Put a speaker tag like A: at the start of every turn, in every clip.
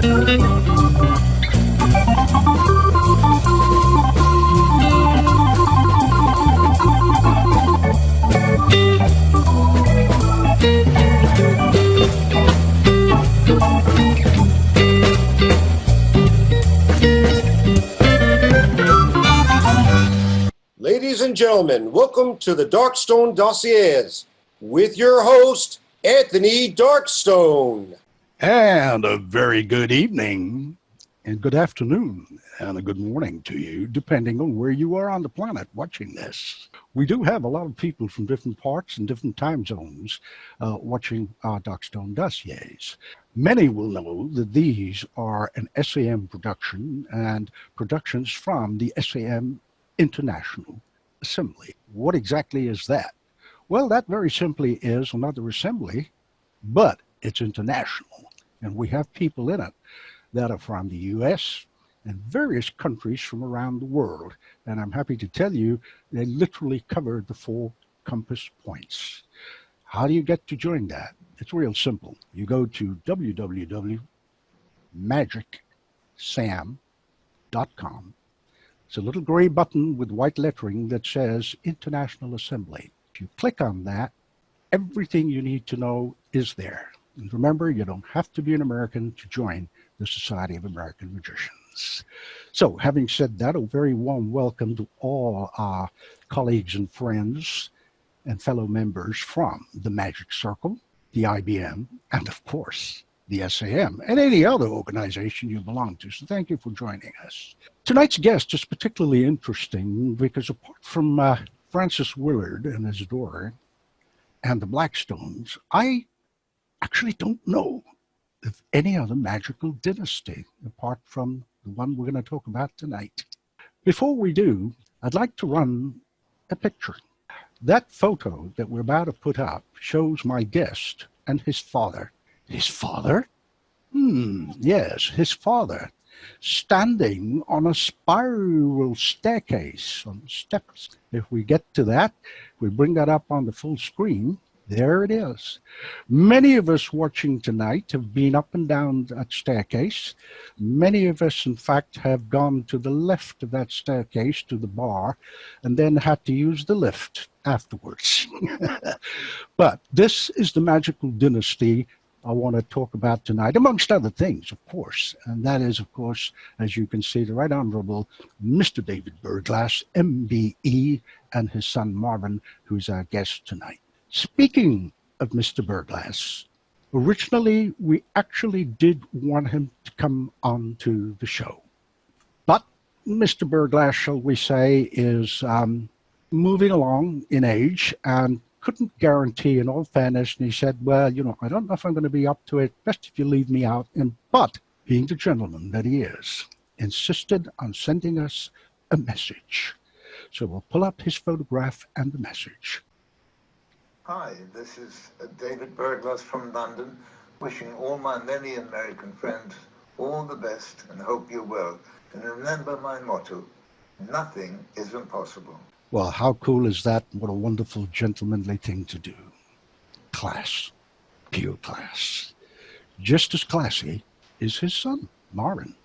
A: Ladies and gentlemen, welcome to the Darkstone Dossiers with your host, Anthony Darkstone.
B: And a very good evening and good afternoon and a good morning to you, depending on where you are on the planet watching this. We do have a lot of people from different parts and different time zones watching our Darkstone Dossiers. Many will know that these are an SAM production and productions from the SAM International Assembly. What exactly is that? Well, that very simply is another assembly, but it's international. And we have people in it that are from the U.S. and various countries from around the world. And I'm happy to tell you, they literally covered the 4 compass points. How do you get to join that? It's real simple. You go to www.magicsam.com. It's a little gray button with white lettering that says International Assembly. If you click on that, everything you need to know is there. And remember, you don't have to be an American to join the Society of American Magicians. So, having said that, a very warm welcome to all our colleagues and friends and fellow members from the Magic Circle, the IBM, and of course, the SAM, and any other organization you belong to. So thank you for joining us. Tonight's guest is particularly interesting because apart from Francis Willard and his daughter and the Blackstones, I actually don't know of any other magical dynasty apart from the one we're going to talk about tonight. Before we do, I'd like to run a picture. That photo that we're about to put up shows my guest and his father. His father? Yes, his father, standing on a spiral staircase on steps. If we get to that, we bring that up on the full screen. There it is. Many of us watching tonight have been up and down that staircase. Many of us, in fact, have gone to the left of that staircase to the bar and then had to use the lift afterwards. But this is the magical dynasty I want to talk about tonight, amongst other things, of course. And that is, of course, as you can see, the Right Honorable Mr. David Berglas, MBE, and his son Marvin, who's our guest tonight. Speaking of Mr. Berglas, originally we actually did want him to come on to the show. But Mr. Berglas, shall we say, is moving along in age and couldn't guarantee, in all fairness, and he said, well, I don't know if I'm going to be up to it. Best if you leave me out. But being the gentleman that he is, insisted on sending us a message. So we'll pull up his photograph and the message.
C: Hi, this is David Berglas from London, wishing all my many American friends all the best and hope you're well. And remember my motto, nothing is impossible.
B: Well, how cool is that? What a wonderful, gentlemanly thing to do. Class. Pure class. Just as classy is his son, Marvin.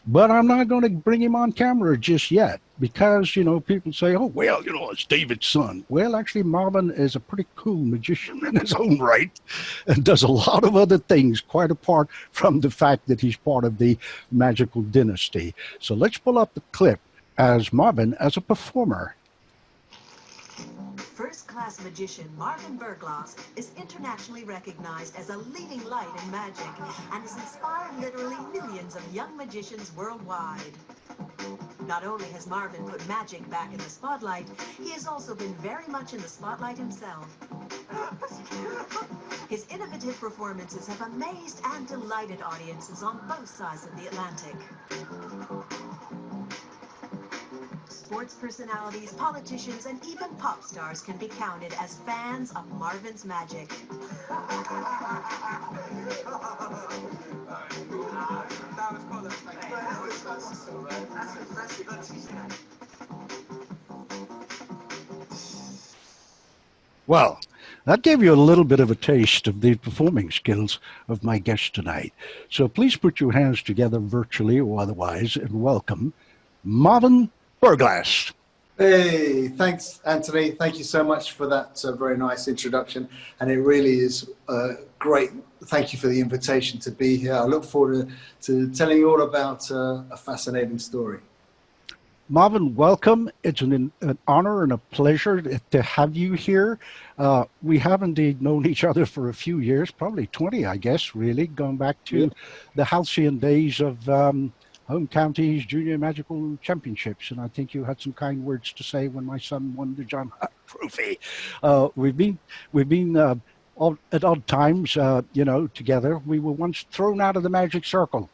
B: But I'm not going to bring him on camera just yet because, people say, oh, well, it's David's son. Well, actually, Marvin is a pretty cool magician in his own right and does a lot of other things quite apart from the fact that he's part of the magical dynasty. So let's pull up the clip as Marvin as a performer.
D: First-class magician Marvin Berglas is internationally recognized as a leading light in magic and has inspired literally millions of young magicians worldwide. Not only has Marvin put magic back in the spotlight, he has also been very much in the spotlight himself. His innovative performances have amazed and delighted audiences on both sides of the Atlantic. Sports personalities, politicians, and even pop stars can be counted as fans of Marvin's magic.
B: Well, That gave you a little bit of a taste of the performing skills of my guest tonight. So please put your hands together virtually or otherwise and welcome Marvin Berglas.
E: Hey, thanks, Anthony. Thank you so much for that very nice introduction. And it really is great. Thank you for the invitation to be here. I look forward to telling you all about a fascinating story.
B: Marvin, welcome. It's an honor and a pleasure to have you here. We have indeed known each other for a few years, probably 20, I guess, really, going back to the halcyon days of Home Counties Junior Magical Championships. And I think you had some kind words to say when my son won the John Hutt Trophy. We've been at odd times, you know, together. We were once thrown out of the magic circle.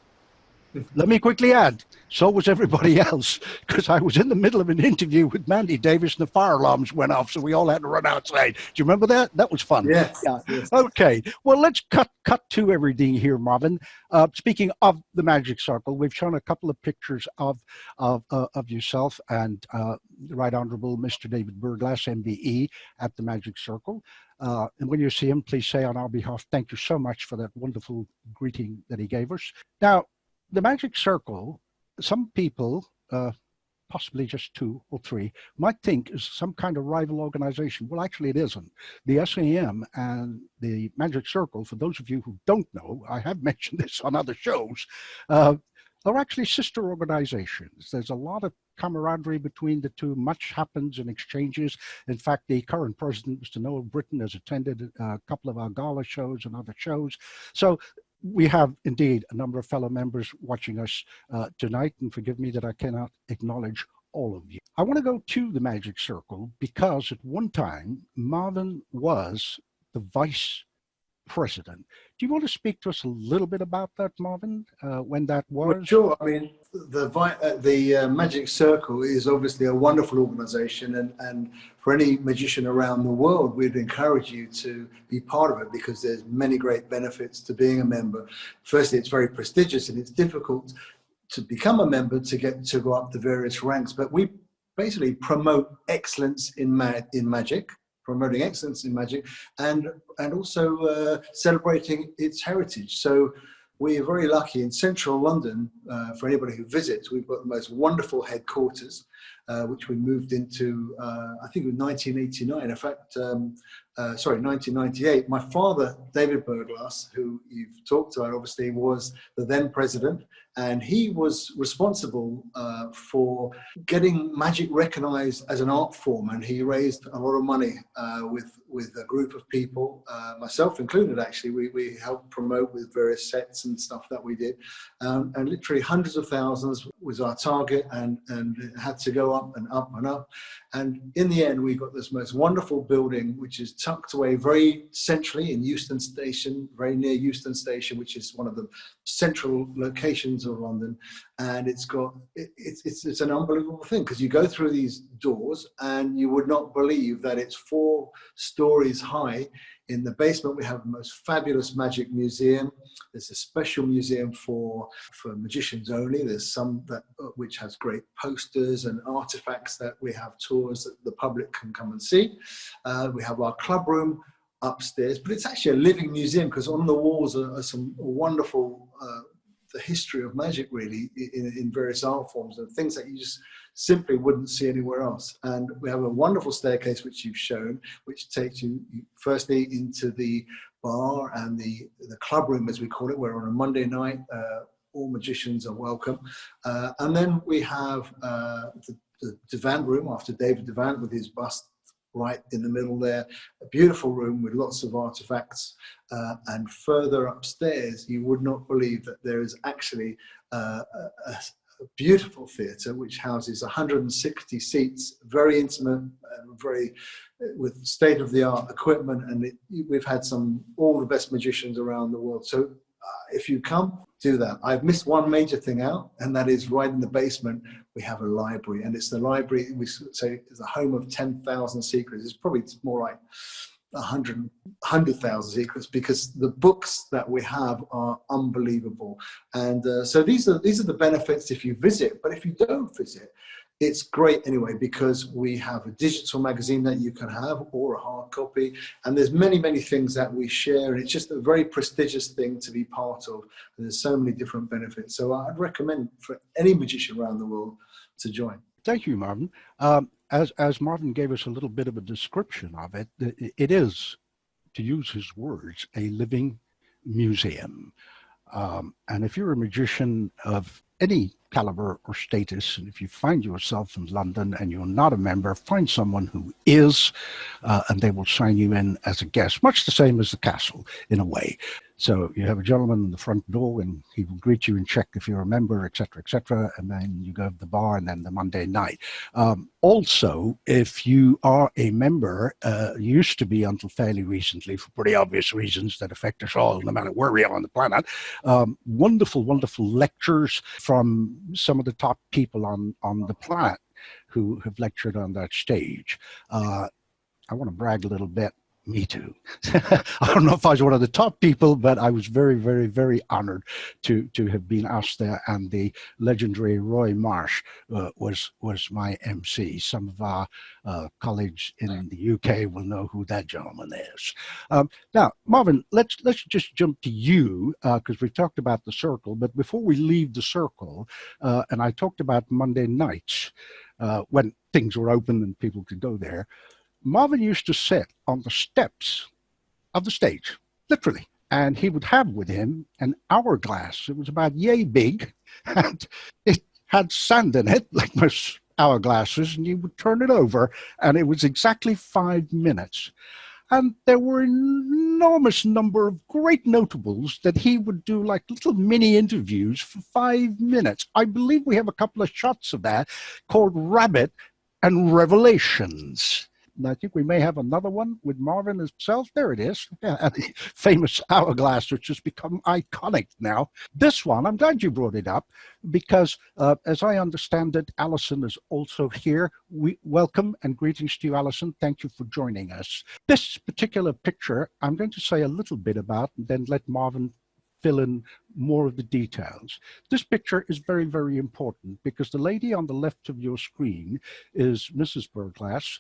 B: Let me quickly add, so was everybody else, because I was in the middle of an interview with Mandy Davis and the fire alarms went off, so we all had to run outside. Do you remember that? That was fun.
E: Yes.
B: Yeah.
E: Yes.
B: Okay. Well, let's cut to everything here, Marvin. Speaking of the Magic Circle, we've shown a couple of pictures of yourself and the Right Honorable Mr. David Berglas, MBE, at the Magic Circle. And when you see him, please say on our behalf, thank you so much for that wonderful greeting that he gave us. Now, the Magic Circle, some people, possibly just 2 or 3, might think is some kind of rival organization. Well, actually it isn't. The SAM and the Magic Circle, for those of you who don't know, I have mentioned this on other shows, are actually sister organizations. There's a lot of camaraderie between the two. Much happens in exchanges. In fact, the current president, Mr. Noel Britton, has attended a couple of our gala shows and other shows. So we have indeed a number of fellow members watching us tonight, and forgive me that I cannot acknowledge all of you. I want to go to the Magic Circle because at one time, Marvin was the vice president. Do you want to speak to us a little bit about that, Marvin, when that was?
E: Well, sure. I mean, the Magic Circle is obviously a wonderful organization, and for any magician around the world, we'd encourage you to be part of it because there's many great benefits to being a member. Firstly, it's very prestigious and it's difficult to become a member to go up the various ranks, but we basically promote excellence in magic, promoting excellence in magic, and also celebrating its heritage. So we are very lucky in central London. For anybody who visits, we've got the most wonderful headquarters, which we moved into, I think it was 1989. In fact, 1998. My father, David Berglas, who you've talked about, obviously was the then president, and he was responsible for getting magic recognized as an art form, and he raised a lot of money with a group of people, myself included. Actually, we helped promote with various sets and stuff that we did, and literally hundreds of thousands was our target, and it had to go up and up and up, and in the end we got this most wonderful building which is tucked away very centrally in Euston Station, very near Euston Station, which is one of the central locations of London. And it's an unbelievable thing, because you go through these doors and you would not believe that it's 4 stories high. In the basement we have the most fabulous magic museum. There's a special museum for magicians only. There's some that which has great posters and artifacts that we have tours that the public can come and see. We have our club room upstairs, but it's actually a living museum, because on the walls are some wonderful the history of magic, really, in various art forms and things that you just simply wouldn't see anywhere else. And we have a wonderful staircase which you've shown, which takes you firstly into the bar and the club room, as we call it, where on a Monday night all magicians are welcome. And then we have the Devant room after David Devant, with his bust right in the middle there. A beautiful room with lots of artifacts. And further upstairs, you would not believe that there is actually a beautiful theatre which houses 160 seats, very intimate, very with state-of-the-art equipment, and we've had all the best magicians around the world. So if you come, do that. I've missed one major thing out, and that is right in the basement we have a library, and it's the library we say is a home of 10,000 secrets. It's probably more like 100,000 secrets, because the books that we have are unbelievable. And so these are the benefits if you visit. But if you don't visit, it's great anyway, because we have a digital magazine that you can have, or a hard copy, and there's many, many things that we share, and it's just a very prestigious thing to be part of, and there's so many different benefits. So I'd recommend for any magician around the world to join.
B: Thank you, Marvin. As Marvin gave us a little bit of a description of it, it is, to use his words, a living museum. And if you're a magician of any caliber or status, and if you find yourself in London and you're not a member, find someone who is, and they will sign you in as a guest, much the same as the castle in a way. So you have a gentleman in the front door, and he will greet you and check if you're a member, etc., and then you go to the bar, and then the Monday night. Also, if you are a member, used to be until fairly recently, for pretty obvious reasons that affect us all, no matter where we are on the planet, wonderful, wonderful lectures from some of the top people on the planet who have lectured on that stage. I want to brag a little bit. Me too. I don't know if I was one of the top people, but I was very, very, very honored to have been asked there. And the legendary Roy Marsh was my MC. Some of our colleagues in the UK will know who that gentleman is. Now, Marvin, let's just jump to you, because we've talked about the circle. But before we leave the circle, and I talked about Monday nights when things were open and people could go there, Marvin used to sit on the steps of the stage, literally, and he would have with him an hourglass. It was about yay big, and it had sand in it, like most hourglasses, and you would turn it over, and it was exactly 5 minutes. And there were an enormous number of great notables that he would do like little mini interviews for 5 minutes. I believe we have a couple of shots of that called Rabbit and Revelations. And I think we may have another one with Marvin himself. There it is. Yeah, the famous hourglass, which has become iconic now. This one, I'm glad you brought it up, because as I understand it, Alison is also here. Welcome and greetings to you, Alison. Thank you for joining us. This particular picture, I'm going to say a little bit about, and then let Marvin fill in more of the details. This picture is very, very important, because the lady on the left of your screen is Mrs. Berglas,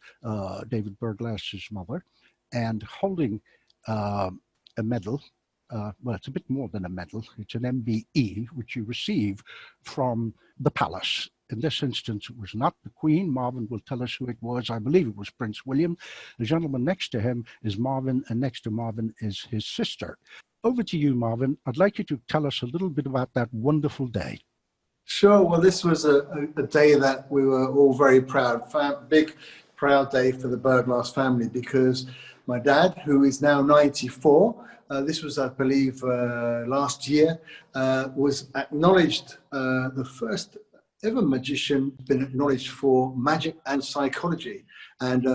B: David Berglas's mother, and holding a medal. Well, it's a bit more than a medal. It's an MBE, which you receive from the palace. In this instance, it was not the Queen. Marvin will tell us who it was. I believe it was Prince William. The gentleman next to him is Marvin, and next to Marvin is his sister. Over to you, Marvin. I'd like you to tell us a little bit about that wonderful day.
E: Sure. Well, this was a day that we were all very proud. Big, proud day for the Berglas family, because my dad, who is now 94, this was, I believe, last year, was acknowledged, the first ever magician been acknowledged for magic and psychology. And,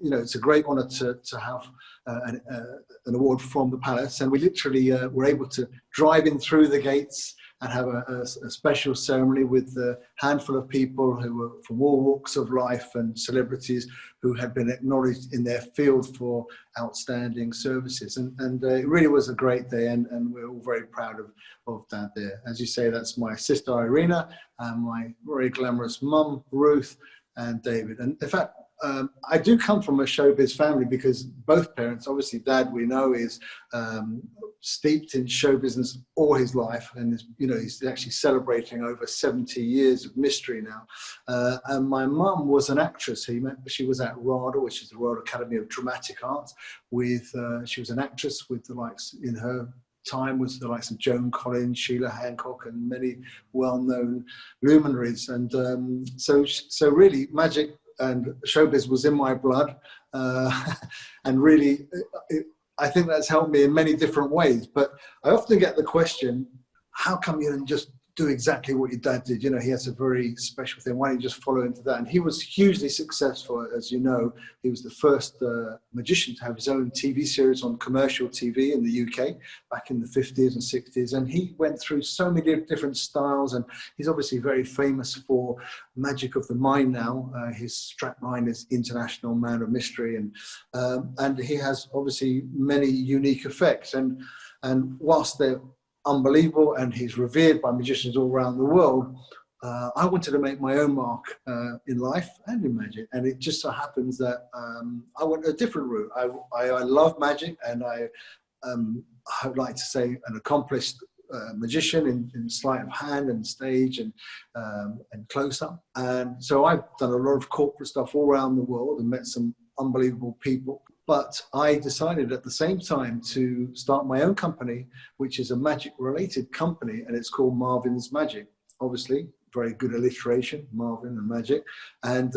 E: you know, it's a great honor to have an award from the palace. And we literally were able to drive in through the gates and have a special ceremony with a handful of people who were from all walks of life and celebrities who had been acknowledged in their field for outstanding services. And it really was a great day, and we're all very proud of that there. As you say, that's my sister Irina, and my very glamorous mum, Ruth, and David. And in fact, I do come from a showbiz family, because both parents, obviously Dad, we know, is steeped in show business all his life, and is, you know, he's actually celebrating over 70 years of mystery now. And my mum was an actress. She was at RADA, which is the Royal Academy of Dramatic Arts. She was an actress with the likes, in her time, was the likes of Joan Collins, Sheila Hancock, and many well-known luminaries. And so really, magic and showbiz was in my blood, and really, I think that's helped me in many different ways. But I often get the question, how come you didn't just do exactly what your dad did? You know, he has a very special thing. Why don't you just follow into that? And he was hugely successful, as you know. He was the first magician to have his own TV series on commercial TV in the UK back in the 50s and 60s. And he went through so many different styles, and he's obviously very famous for Magic of the Mind now. His strapline is International Man of Mystery, and he has obviously many unique effects. And whilst they're unbelievable and he's revered by magicians all around the world, I wanted to make my own mark in life and in magic, and it just so happens that I went a different route. I love magic, and I would like to say an accomplished magician in sleight of hand and stage and close up. And so I've done a lot of corporate stuff all around the world and met some unbelievable people. But I decided at the same time to start my own company, which is a magic-related company, and it's called Marvin's Magic. Obviously, very good alliteration, Marvin and Magic. And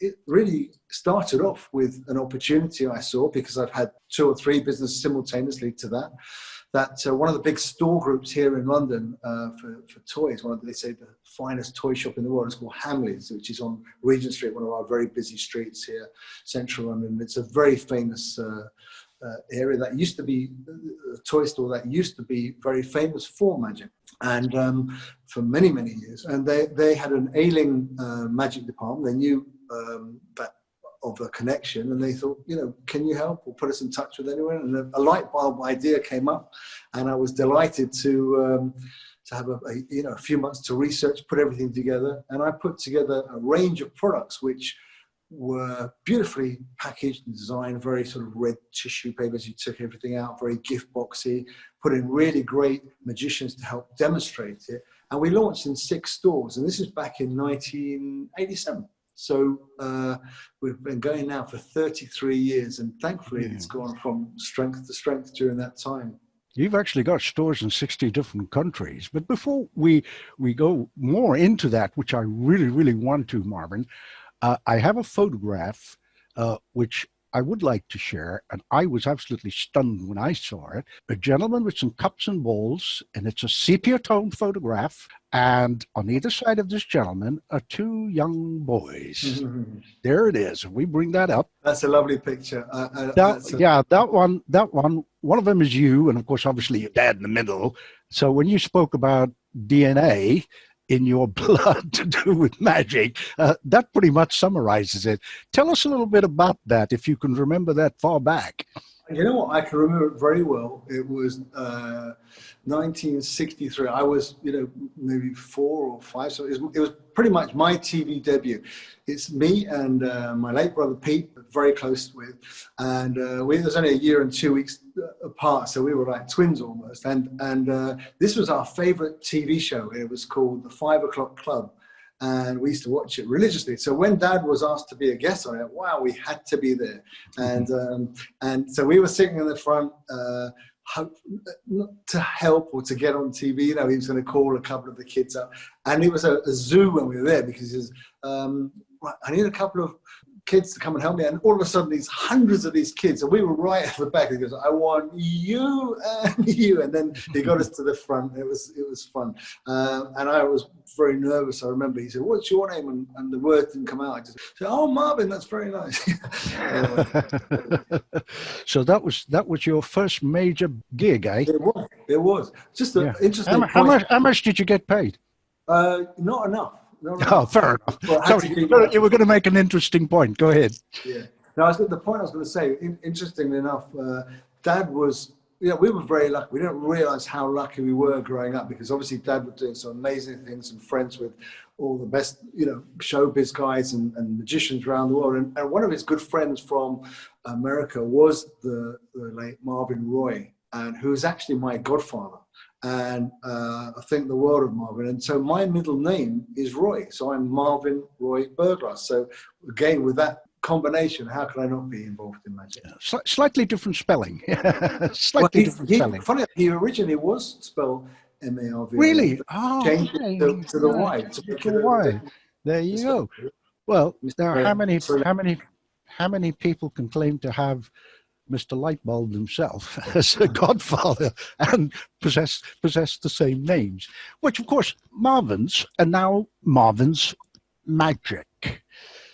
E: it really started off with an opportunity I saw, because I've had 2 or 3 businesses simultaneously to that. One of the big store groups here in London for toys, they say the finest toy shop in the world, is called Hamleys, which is on Regent Street, one of our very busy streets here, central London. It's a very famous area that used to be a toy store that used to be very famous for magic, and for many, many years. And they had an ailing magic department. They knew that of a connection, and they thought, can you help or put us in touch with anyone? And a light bulb idea came up, and I was delighted to have a few months to research, put everything together, and I put together a range of products which were beautifully packaged and designed, very sort of red tissue papers. You took everything out, very gift boxy, put in really great magicians to help demonstrate it. And we launched in 6 stores, and this is back in 1987. So we've been going now for 33 years, and thankfully it's gone from strength to strength during that time.
B: You've actually got stores in 60 different countries. But before we go more into that, which I really, really want to, Marvin, I have a photograph which I would like to share, and I was absolutely stunned when I saw it. A gentleman with some cups and bowls, and it's a sepia tone photograph, and on either side of this gentleman are 2 young boys. Mm-hmm. There it is. We bring that up.
E: That's a lovely picture.
B: That one of them is you, and of course, obviously your dad in the middle. So when you spoke about DNA in your blood to do with magic, that pretty much summarizes it. Tell us a little bit about that, if you can remember that far back.
E: You know what? I can remember it very well. It was 1963. I was, maybe 4 or 5. So it was pretty much my TV debut. It's me and my late brother Pete, very close with, and it was only a year and 2 weeks apart, so we were like twins almost. And this was our favorite TV show. It was called The 5 O'Clock Club. And we used to watch it religiously. So when Dad was asked to be a guest on it, wow, we had to be there. And so we were sitting in the front, not to help or to get on TV. He was going to call a couple of the kids up. And it was a zoo when we were there, because he says, I need a couple of kids to come and help me. And all of a sudden, these hundreds of these kids, and we were right at the back. He goes, I want you and you. And then he got us to the front. It was fun. And I was very nervous. I remember he said, what's your name? And the word didn't come out. I just said, oh, Marvin, that's very nice.
B: So that was your first major gig, eh?
E: It was. Just an interesting
B: how much did you get paid?
E: Not enough.
B: Oh, fair enough. Sorry, you were going to make an interesting point. Go ahead.
E: Yeah. No, the point I was going to say, interestingly enough, Dad was, we were very lucky. We didn't realize how lucky we were growing up, because obviously Dad was doing some amazing things and friends with all the best, showbiz guys and magicians around the world. And one of his good friends from America was the late Marvin Roy, and who was actually my godfather. And I think the world of Marvin. And so my middle name is Roy. So I'm Marvin Roy Berglas. So again, with that combination, how could I not be involved in magic?
B: Slightly different spelling. Different spelling.
E: Funny, he originally was spelled M-A-R-V.
B: Really? Oh,
E: changed it to the Y.
B: To Y. There you go. Well, now how many people can claim to have Mr. Lightbulb himself as a godfather and possess the same names, which of course Marvin's, and now Marvin's Magic.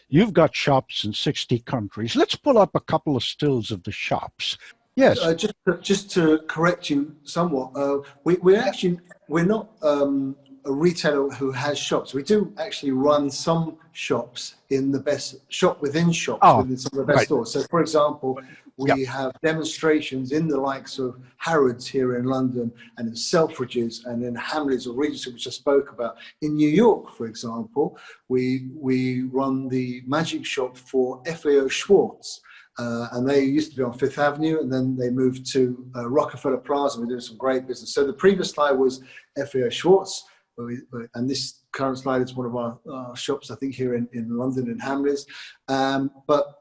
B: You've got shops in 60 countries. Let's pull up a couple of stills of the shops. Yes.
E: Just to correct you somewhat, we're not a retailer who has shops. We do actually run some shops in the best shop within shops, within some of the best stores. So, for example, we have demonstrations in the likes of Harrods here in London, and in Selfridges, and in Hamleys or Regency, which I spoke about. In New York, for example, we run the magic shop for FAO Schwartz. And they used to be on Fifth Avenue, and then they moved to Rockefeller Plaza. We're doing some great business. So the previous slide was FAO Schwartz, and this current slide is one of our shops, I think, here in London in Hamleys. But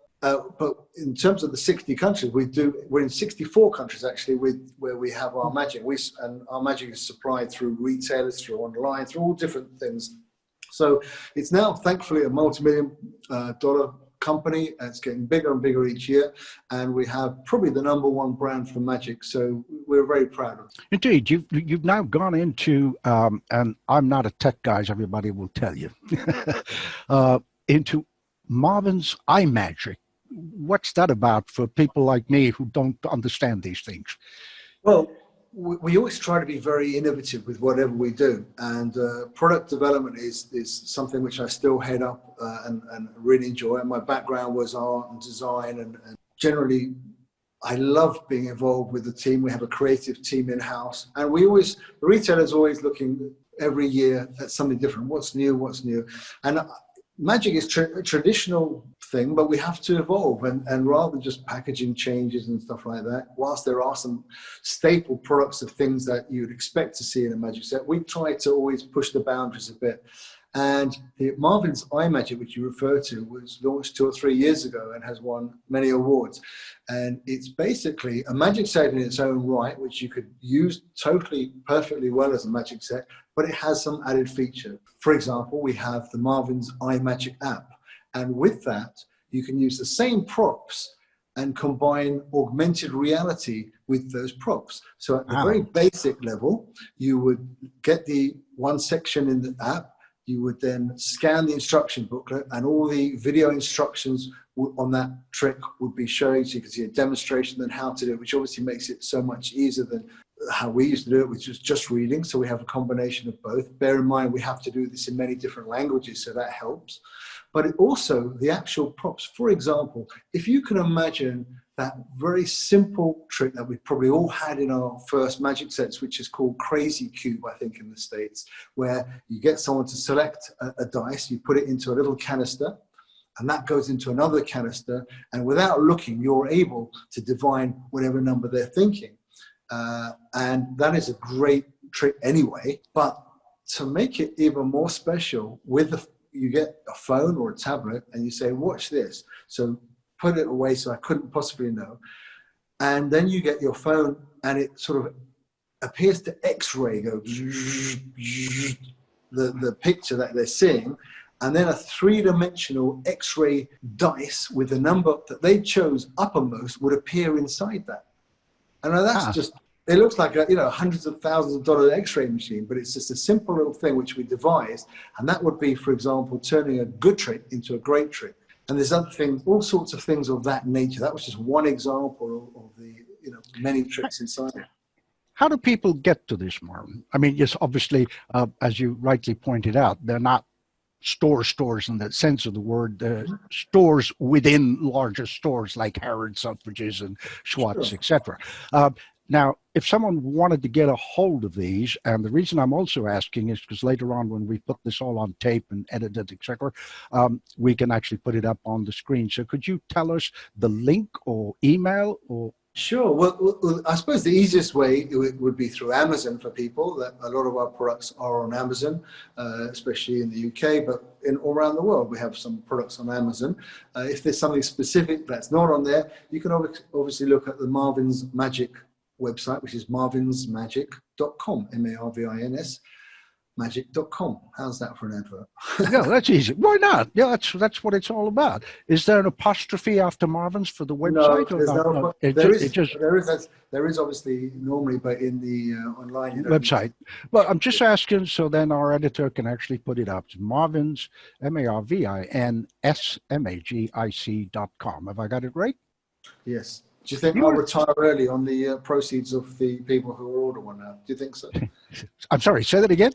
E: in terms of the 60 countries, we're in 64 countries actually, where we have our magic. And our magic is supplied through retailers, through online, through all different things. So it's now, thankfully, a multi-million dollar company. It's getting bigger and bigger each year, and we have probably the _1 brand for magic, so we're very proud of it.
B: Indeed, you've now gone into and I'm not a tech guy, as everybody will tell you, into Marvin's iMagic. What's that about for people like me who don't understand these things?
E: Well, we always try to be very innovative with whatever we do, and product development is something which I still head up and really enjoy. And my background was art and design, and generally I love being involved with the team. We have a creative team in-house, and the retailer's always looking every year at something different. What's new? And magic is a traditional thing, but we have to evolve, and rather than just packaging changes and stuff like that, whilst there are some staple products of things that you'd expect to see in a magic set, we try to always push the boundaries a bit. And the Marvin's iMagic, which you refer to, was launched 2 or 3 years ago and has won many awards. And it's basically a magic set in its own right, which you could use totally perfectly well as a magic set, but it has some added feature. For example, we have the Marvin's iMagic app. And with that, you can use the same props and combine augmented reality with those props. So at the very basic level, you would get the one section in the app. You would then scan the instruction booklet, and all the video instructions on that trick would be showing, so you can see a demonstration and how to do it, which obviously makes it so much easier than how we used to do it, which was just reading. So we have a combination of both. Bear in mind, we have to do this in many different languages, so that helps. But also the actual props. For example, if you can imagine that very simple trick that we probably all had in our first magic sets, which is called Crazy Cube, I think, in the States, where you get someone to select a dice, you put it into a little canister, and that goes into another canister, and without looking, you're able to divine whatever number they're thinking. And that is a great trick anyway, but to make it even more special, you get a phone or a tablet, and you say, watch this. So put it away so I couldn't possibly know. And then you get your phone, and it sort of appears to X-ray, go the picture that they're seeing, and then a 3-dimensional X-ray dice with the number that they chose uppermost would appear inside that. And that's just, it looks like a hundreds of thousands of dollar X-ray machine, but it's just a simple little thing which we devised, and that would be, for example, turning a good trick into a great trick. And there's other things, all sorts of things of that nature. That was just one example of the many tricks inside it.
B: How do people get to this, Marvin? I mean, yes, obviously, as you rightly pointed out, they're not stores in that sense of the word. Stores within larger stores like Harrods, Selfridges, and Schwartz, etc. Now, if someone wanted to get a hold of these, and the reason I'm also asking is because later on when we put this all on tape and edit it, etc., we can actually put it up on the screen. So could you tell us the link or email or?
E: Sure. Well, I suppose the easiest way would be through Amazon for people. That a lot of our products are on Amazon, especially in the UK, but all around the world we have some products on Amazon. If there's something specific that's not on there, you can obviously look at the Marvin's Magic website, which is marvinsmagic.com, M-A-R-V-I-N-S, magic.com. How's that for an advert?
B: Yeah, that's easy. Why not? Yeah, that's what it's all about. Is there an apostrophe after Marvin's for the website?
E: There is obviously normally, but in the online
B: website. Well, I'm just asking so then our editor can actually put it up. It's Marvin's, MARVINSMAGIC.com. Have I got it right?
E: Yes. Do you think I'll retire early on the proceeds of the people who will order one now? Do you think so?
B: I'm sorry, say that again?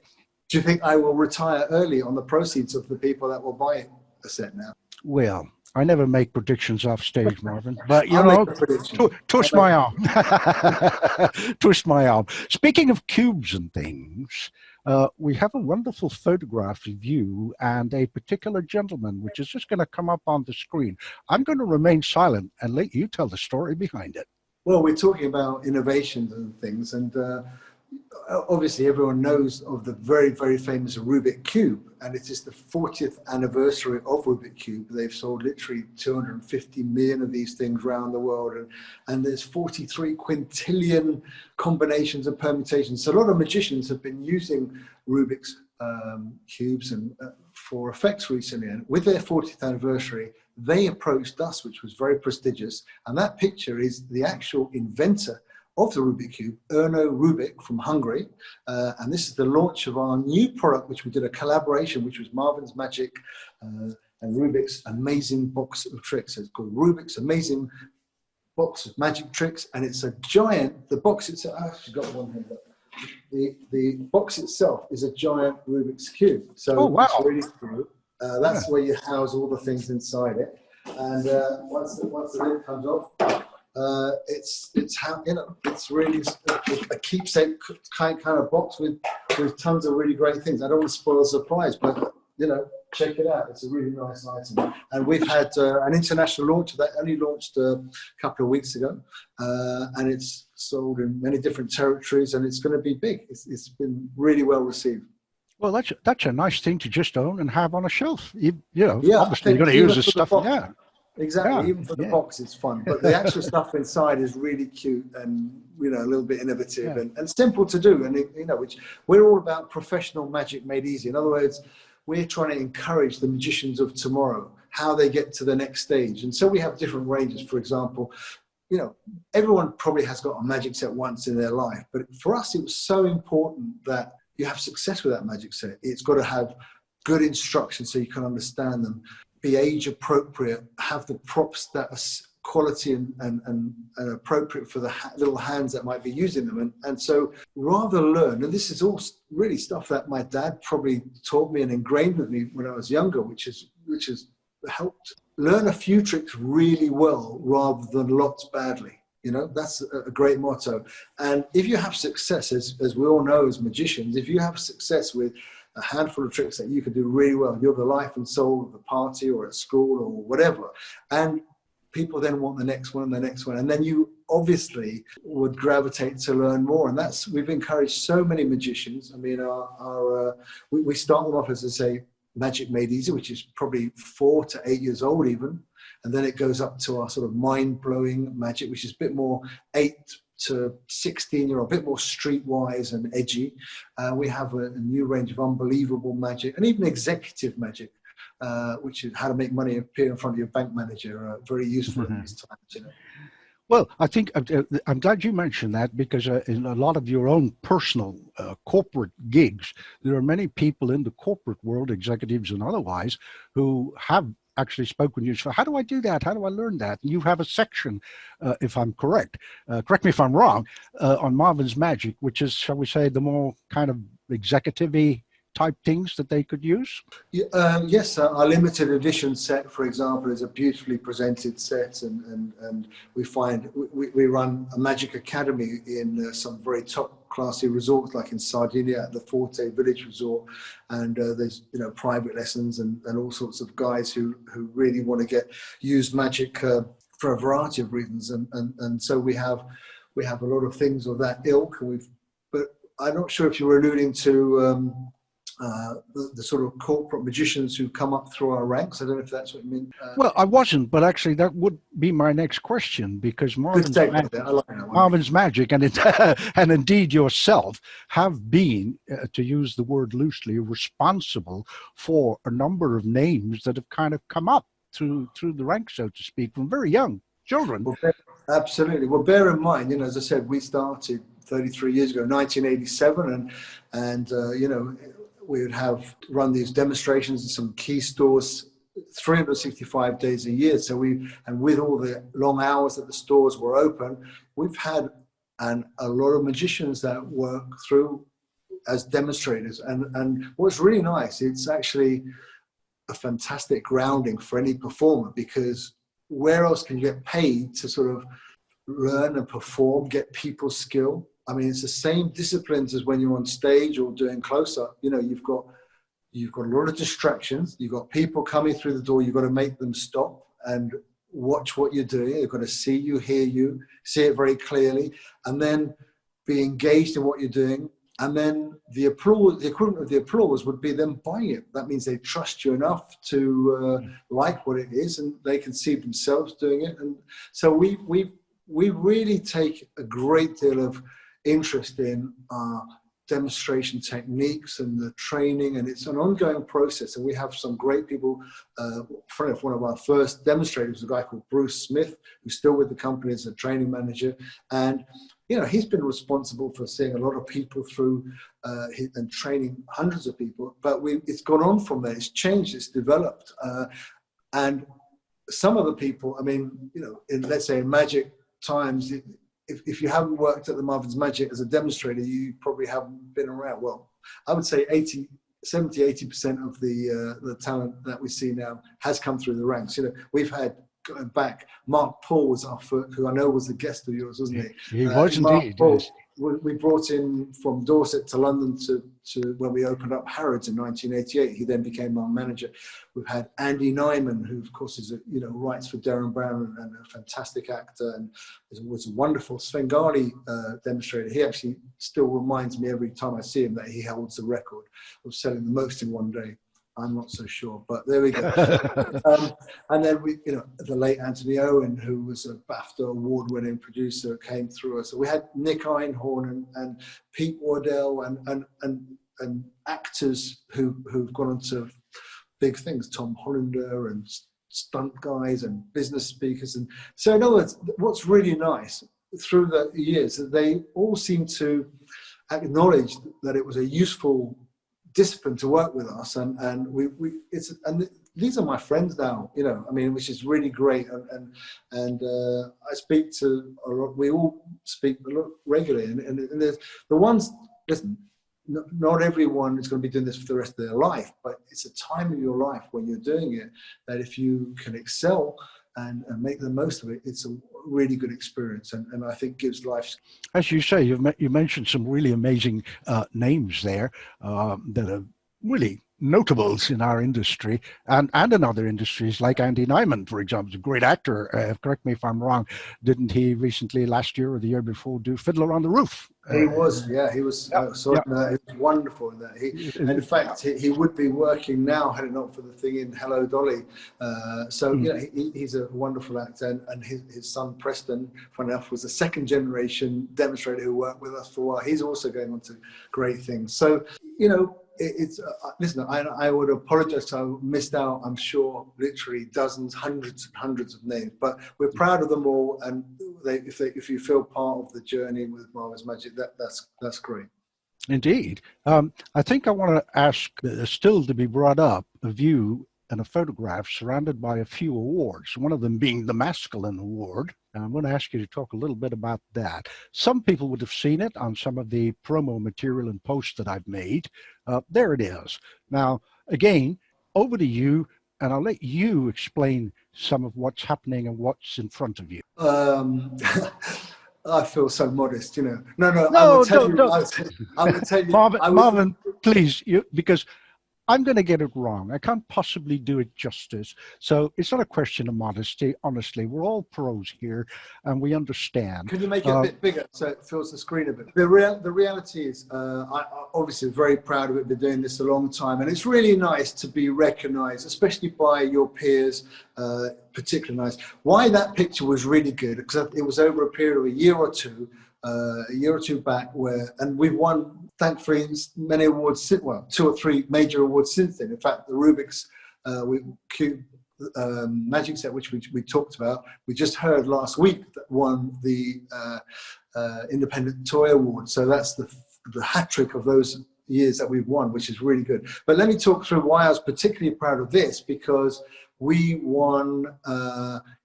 E: Do you think I will retire early on the proceeds of the people that will buy a set now?
B: Well, I never make predictions off stage, Marvin, but you
E: I'll
B: know,
E: make a prediction.
B: twist my arm. Twist my arm. Speaking of cubes and things, we have a wonderful photograph of you and a particular gentleman, which is just going to come up on the screen. I'm going to remain silent and let you tell the story behind it.
E: Well, we're talking about innovations and things, and obviously everyone knows of the very, very famous Rubik Cube, and it is the 40th anniversary of Rubik Cube. They've sold literally 250 million of these things around the world, and there's 43 quintillion combinations and permutations. So a lot of magicians have been using Rubik's cubes and for effects recently, and with their 40th anniversary, they approached us, which was very prestigious, and that picture is the actual inventor of the Rubik Cube, Erno Rubik from Hungary. And this is the launch of our new product, which we did a collaboration, which was Marvin's Magic and Rubik's Amazing Box of Tricks. So it's called Rubik's Amazing Box of Magic Tricks. And it's a giant, the box itself, I actually got one here. The box itself is a giant Rubik's Cube. So
B: oh, wow.
E: It's really cool. That's where you house all the things inside it. And once the lid comes off, it's how, you know, it's really a keepsake kind of box with tons of really great things. I don't want to spoil the surprise, but you know, check it out. It's a really nice item, and we've had an international launch of that. Only launched a couple of weeks ago, and it's sold in many different territories, and it's going to be big. It's been really well received.
B: Well, that's a nice thing to just own and have on a shelf. You know,
E: yeah,
B: obviously you're going to use this stuff. Yeah.
E: Exactly,
B: yeah,
E: even for the box it's fun, but the actual stuff inside is really cute and, you know, a little bit innovative and simple to do, and you know, which we're all about professional magic made easy. In other words, we're trying to encourage the magicians of tomorrow, how they get to the next stage. And so we have different ranges. For example, you know, everyone probably has got a magic set once in their life, but for us it was so important that you have success with that magic set. It's got to have good instructions so you can understand them, be age appropriate, have the props that are quality and appropriate for the little hands that might be using them. And so rather learn, and this is all really stuff that my dad probably taught me and ingrained with me when I was younger, which has helped learn a few tricks really well rather than lots badly. You know, that's a great motto. And if you have success, as we all know as magicians, if you have success with a handful of tricks that you can do really well, you're the life and soul of the party or at school or whatever, and people then want the next one and the next one, and then you obviously would gravitate to learn more. And that's, we've encouraged so many magicians. I mean, we start them off, as I say, Magic Made Easy, which is probably 4 to 8 years old even, and then it goes up to our sort of mind-blowing magic, which is a bit more 8 to 16-year-old, a bit more streetwise and edgy. We have a new range of unbelievable magic and even executive magic, which is how to make money appear in front of your bank manager. Very useful in these times, you know.
B: Well, I think I'm glad you mentioned that, because in a lot of your own personal corporate gigs, there are many people in the corporate world, executives and otherwise, who have actually spoken to you. So how do I do that? How do I learn that? And you have a section, if I'm correct, correct me if I'm wrong, on Marvin's Magic, which is, shall we say, the more kind of executive-y type things that they could use?
E: Yes, our limited edition set, for example, is a beautifully presented set, and we find we run a magic academy in some very top classy resorts, like in Sardinia at the Forte Village Resort, and there's, you know, private lessons and all sorts of guys who really want to use magic for a variety of reasons, and so we have a lot of things of that ilk, but I'm not sure if you were alluding to the sort of corporate magicians who come up through our ranks. I don't know if that's what you mean.
B: Well, I wasn't, but actually that would be my next question, because Marvin's Magic and, and indeed yourself have been, to use the word loosely, responsible for a number of names that have kind of come up through the ranks, so to speak, from very young children.
E: Well, absolutely. Well, bear in mind, you know, as I said, we started 33 years ago, 1987, and you know, we would have run these demonstrations in some key stores 365 days a year. So with all the long hours that the stores were open, we've had a lot of magicians that work through as demonstrators. And what's really nice, it's actually a fantastic grounding for any performer, because where else can you get paid to sort of learn and perform, get people's skill? I mean, it's the same disciplines as when you're on stage or doing close-up. You know, you've got a lot of distractions. You've got people coming through the door. You've got to make them stop and watch what you're doing. They've got to see you, hear you, see it very clearly, and then be engaged in what you're doing. And then the applause, the equivalent of the applause would be them buying it. That means they trust you enough to like what it is, and they can see themselves doing it. And so we really take a great deal of interest in demonstration techniques and the training, and it's an ongoing process. And we have some great people. One of our first demonstrators was a guy called Bruce Smith, who's still with the company as a training manager. And you know, he's been responsible for seeing a lot of people through and training hundreds of people. But it's gone on from there. It's changed. It's developed. And some of the people, I mean, you know, let's say in Magic times, if you haven't worked at the Marvin's Magic as a demonstrator, you probably haven't been around. Well, I would say 70-80% of the talent that we see now has come through the ranks. You know, we've had, going back, Mark Paul was our first, who I know was a guest of yours, wasn't he?
B: He was indeed.
E: Paul,
B: yes.
E: We brought him from Dorset to London to when we opened up Harrods in 1988. He then became our manager. We've had Andy Nyman, who of course is writes for Derren Brown and a fantastic actor, and was a wonderful Svengali demonstrator. He actually still reminds me every time I see him that he holds the record of selling the most in one day. I'm not so sure, but there we go. And then the late Anthony Owen, who was a BAFTA award-winning producer, came through us. So we had Nick Einhorn and Pete Wardell and actors who've gone on to big things, Tom Hollander and stunt guys and business speakers. And so in other words, what's really nice through the years, that they all seem to acknowledge that it was a useful discipline to work with us, and these are my friends now, you know, I mean, which is really great. And I speak to a lot, we all speak a lot regularly, and there's the ones, listen, not everyone is going to be doing this for the rest of their life, but it's a time of your life when you're doing it that if you can excel and make the most of it, it's a really good experience, and I think gives life.
B: As you say, you mentioned some really amazing names there that are really notables in our industry and in other industries, like Andy Nyman, for example, is a great actor. Correct me if I'm wrong. Didn't he recently, last year or the year before, do Fiddler on the Roof?
E: He was, yeah, he was. It was wonderful in that. In fact, he would be working now had it not for the thing in Hello Dolly. He's a wonderful actor, and his son Preston, funny enough, was a second generation demonstrator who worked with us for a while. He's also going on to great things. So, you know, listen, I would apologize. I missed out, I'm sure, literally dozens, hundreds and hundreds of names, but we're proud of them all. And if you feel part of the journey with Marvin's Magic, that's great.
B: Indeed. I think I want to ask, still to be brought up, of you and a photograph surrounded by a few awards, one of them being the Masculine Award. And I'm going to ask you to talk a little bit about that. Some people would have seen it on some of the promo material and posts that I've made. There it is. Now, again, over to you, and I'll let you explain some of what's happening and what's in front of you.
E: I feel so modest, you know. No, I will tell you. I will tell you.
B: Marvin, please, because I'm going to get it wrong. I can't possibly do it justice. So it's not a question of modesty. Honestly, we're all pros here, and we understand.
E: Could you make it a bit bigger so it fills the screen a bit? The reality is, I'm obviously very proud of it. Been doing this a long time, and it's really nice to be recognised, especially by your peers. Particularly nice. Why that picture was really good, because it was over a period of a year or two back, and we've won, thankfully, many awards, 2 or 3 major awards since then. In fact, the Rubik's Cube magic set, which we talked about, we just heard last week that won the Independent Toy Award. So that's the hat trick of those years that we've won, which is really good. But let me talk through why I was particularly proud of this, because we won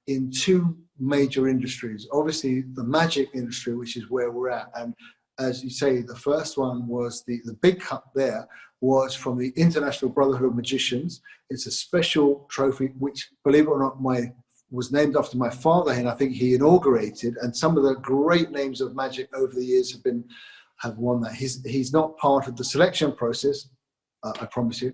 E: in 2 major industries. Obviously, the magic industry, which is where we're at, and as you say, the first one was the big cup there was from the International Brotherhood of Magicians. It's a special trophy, which, believe it or not, was named after my father, and I think he inaugurated. And some of the great names of magic over the years have won that. He's not part of the selection process, I promise you.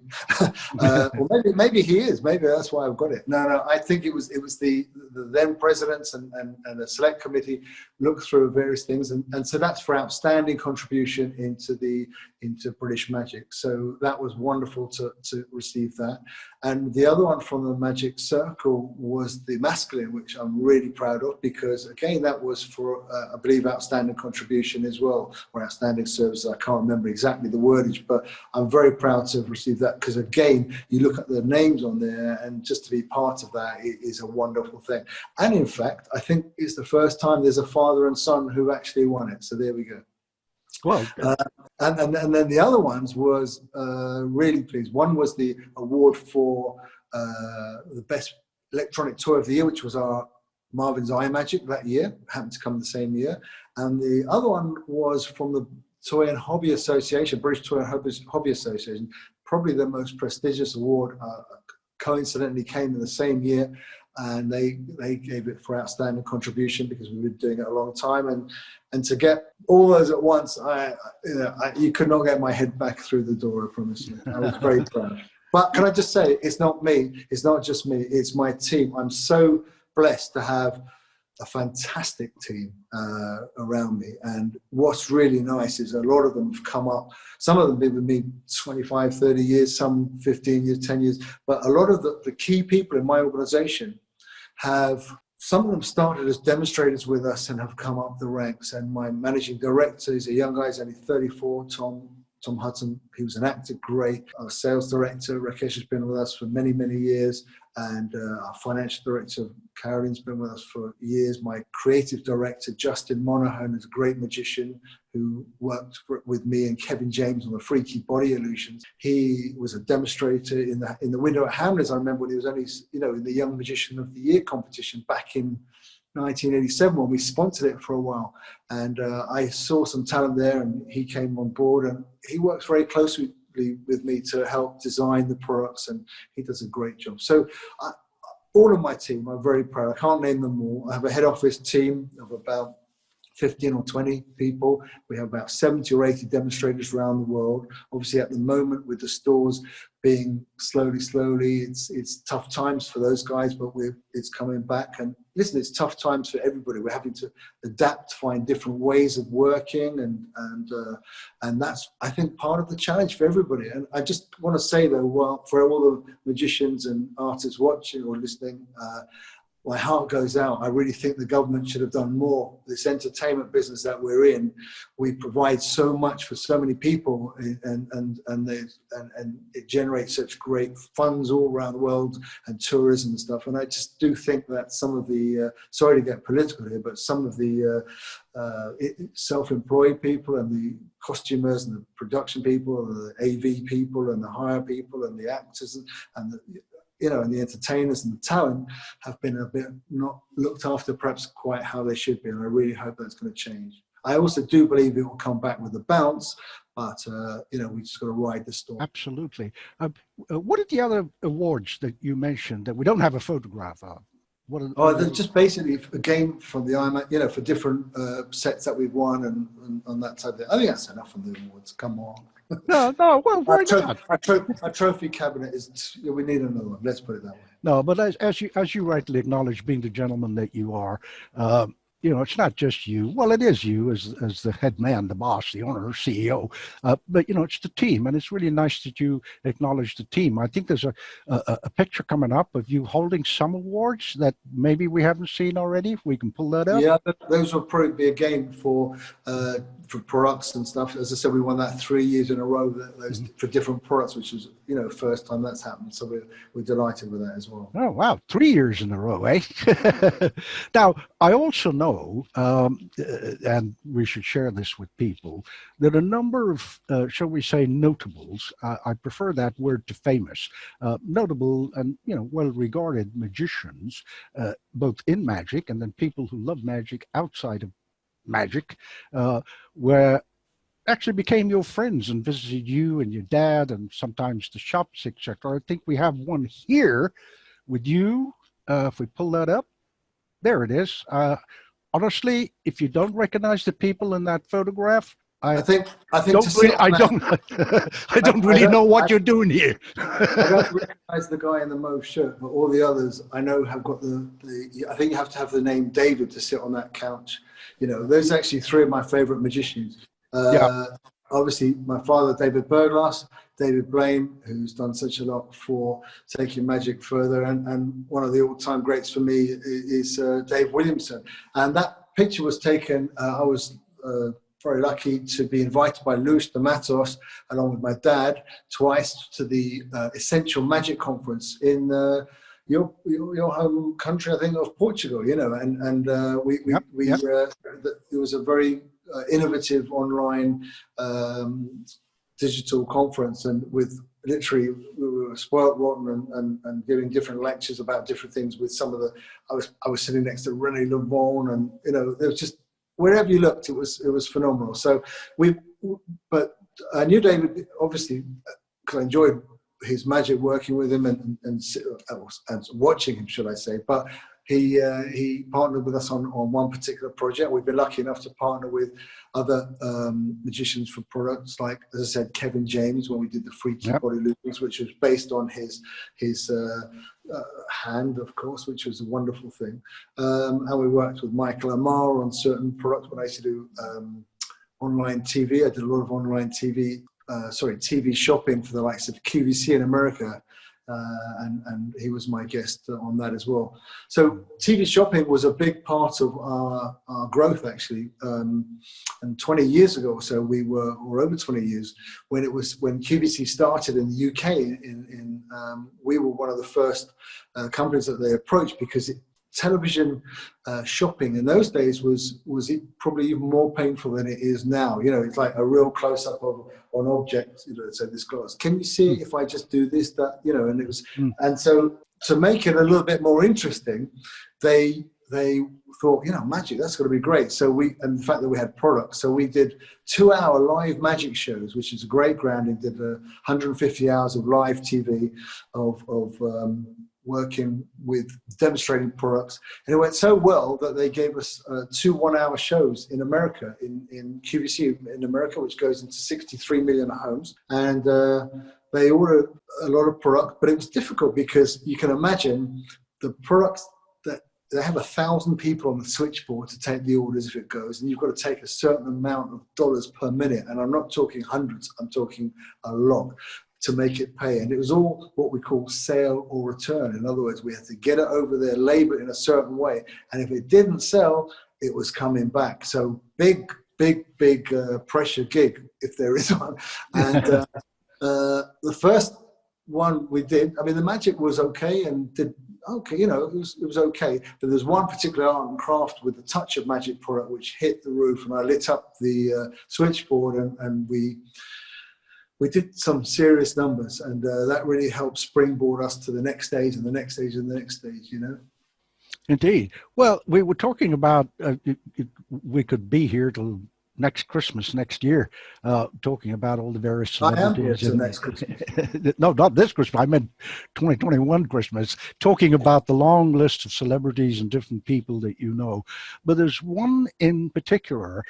E: Or maybe he is. Maybe that's why I've got it. No. I think it was the then presidents and the select committee looked through various things, and so that's for outstanding contribution into British magic. So that was wonderful to receive that. And the other one from the Magic Circle was the masculine, which I'm really proud of, because again that was for I believe outstanding contribution as well, or outstanding service. I can't remember exactly the wordage, but I'm very proud to have received that, because again you look at the names on there, and just to be part of that is a wonderful thing. And in fact, I think it's the first time there's a father and son who actually won it. So there we go.
B: Well,
E: and then the other ones was really pleased. One was the award for the best electronic toy of the year, which was our Marvin's iMagic that year, happened to come the same year. And the other one was from the Toy and Hobby Association, British Toy and Hobby Association, probably the most prestigious award. Coincidentally came in the same year, and they gave it for outstanding contribution, because we've been doing it a long time, and to get all those at once, you could not get my head back through the door, I promise you. I was very proud. But can I just say, it's not me, it's not just me, it's my team. I'm so blessed to have a fantastic team around me, and what's really nice is a lot of them have come up. Some of them have been with me 25, 30 years, some 15 years, 10 years, but a lot of the key people in my organization some of them started as demonstrators with us and have come up the ranks. And my managing director is a young guy, he's only 34, Tom Hudson. He was an actor, great. Our sales director, Rakesh, has been with us for many, many years. And our financial director, Caroline's been with us for years. My creative director, Justin Monaghan, is a great magician who worked with me and Kevin James on the Freaky Body Illusions. He was a demonstrator in the window at Hamleys. I remember when he was only, in the Young Magician of the Year competition back in 1987, when we sponsored it for a while. And I saw some talent there, and he came on board, and he works very closely with me to help design the products, and he does a great job. So all of my team, I'm very proud. I can't name them all. I have a head office team of about 15 or 20 people. We have about 70 or 80 demonstrators around the world. Obviously, at the moment, with the stores being slowly, it's tough times for those guys, but it's coming back. And listen, it's tough times for everybody. We're having to adapt, find different ways of working, and that's, I think, part of the challenge for everybody. And I just want to say, though, well, for all the magicians and artists watching or listening, my heart goes out. I really think the government should have done more. This entertainment business that we're in, we provide so much for so many people, and it generates such great funds all around the world, and tourism and stuff. And I just do think that some of the, sorry to get political here, but some of the self-employed people and the costumers and the production people and the AV people and the hire people and the actors and the and the entertainers and the talent have been a bit not looked after perhaps quite how they should be. And I really hope that's going to change. I also do believe it will come back with a bounce, but, we just got to ride the storm.
B: Absolutely. What are the other awards that you mentioned that we don't have a photograph of?
E: They're just basically, again, from the IMAX, for different sets that we've won and on that type of thing. I think that's enough of the awards. Come on.
B: No, well, why not?
E: Our trophy cabinet is, we need another one. Let's put it that way.
B: No, but as you rightly acknowledge, being the gentleman that you are, it's not just you. Well, it is you as the head man, the boss, the owner, CEO. But it's the team, and it's really nice that you acknowledge the team. I think there's a picture coming up of you holding some awards that maybe we haven't seen already. If we can pull that up.
E: Yeah, those will probably be again for products and stuff. As I said, we won that 3 years in a row. Those for different products, which was first time that's happened. So we're delighted with that as well.
B: Oh wow, 3 years in a row, eh? Now I also know, and we should share this with people, that a number of, shall we say, notables. I prefer that word to famous. Notable and well-regarded magicians, both in magic and then people who love magic outside of magic, were actually became your friends and visited you and your dad and sometimes the shops, etc. I think we have one here with you. If we pull that up, there it is. Honestly, if you don't recognize the people in that photograph,
E: I
B: I
E: think to
B: don't
E: sit
B: really,
E: on that,
B: I don't really know what you're doing here.
E: I don't recognize the guy in the mauve shirt, but all the others I know have got the. I think you have to have the name David to sit on that couch. You know, those are actually three of my favorite magicians.
B: Yeah.
E: Obviously, my father, David Berglas, David Blaine, who's done such a lot for taking magic further, and one of the all-time greats for me is Dave Williamson. And that picture was taken. I was very lucky to be invited by Luis de Matos, along with my dad, twice to the Essential Magic Conference in your home country, I think, of Portugal. You know, and it was a very innovative online digital conference, and with literally we were spoiled rotten and giving different lectures about different things with some of the. I was sitting next to René Lebon, and you know, there was just. Wherever you looked, it was phenomenal. So but I knew David obviously because I enjoyed his magic, working with him and watching him, should I say? But he partnered with us on one particular project. We've been lucky enough to partner with other magicians for products like, as I said, Kevin James when we did the Freaky Body Loopings, which was based on his hand, of course, which was a wonderful thing. And we worked with Michael Amar on certain products. When I used to do online TV, I did a lot of online TV shopping for the likes of QVC in America. And he was my guest on that as well. So TV shopping was a big part of our growth, actually. And 20 years ago or so, or over 20 years, when QVC started in the UK, we were one of the first companies that they approached, because television shopping in those days was probably even more painful than it is now. You know, it's like a real close-up of an object, you know, so this glass. Can you see it if I just do this, that, you know, and it was, and so to make it a little bit more interesting, they thought, you know, magic, that's got to be great. So and the fact that we had products, so we did 2-hour live magic shows, which is a great grounding, did 150 hours of live TV of working with demonstrating products, and it went so well that they gave us 2 1-hour shows in America, in QVC in America, which goes into 63 million homes, and they ordered a lot of product, but it was difficult because you can imagine the products that they have 1,000 people on the switchboard to take the orders if it goes, and you've got to take a certain amount of dollars per minute, and I'm not talking hundreds, I'm talking a lot, to make it pay. And it was all what we call sale or return. In other words, we had to get it over there, label it in a certain way, and if it didn't sell, it was coming back. So big pressure gig, if there is one. And the first one we did, I mean, the magic was okay and did okay, you know, it was okay. But there's one particular art and craft with the touch of magic product which hit the roof, and I lit up the switchboard, and we did some serious numbers, and that really helped springboard us to the next stage and the next stage and the next stage, you know.
B: Indeed. Well, we were talking about we could be here till next Christmas next year, talking about all the various celebrities.
E: I am here till next Christmas.
B: No, not this Christmas. I meant 2021 Christmas. Talking about the long list of celebrities and different people that you know, but there's one in particular.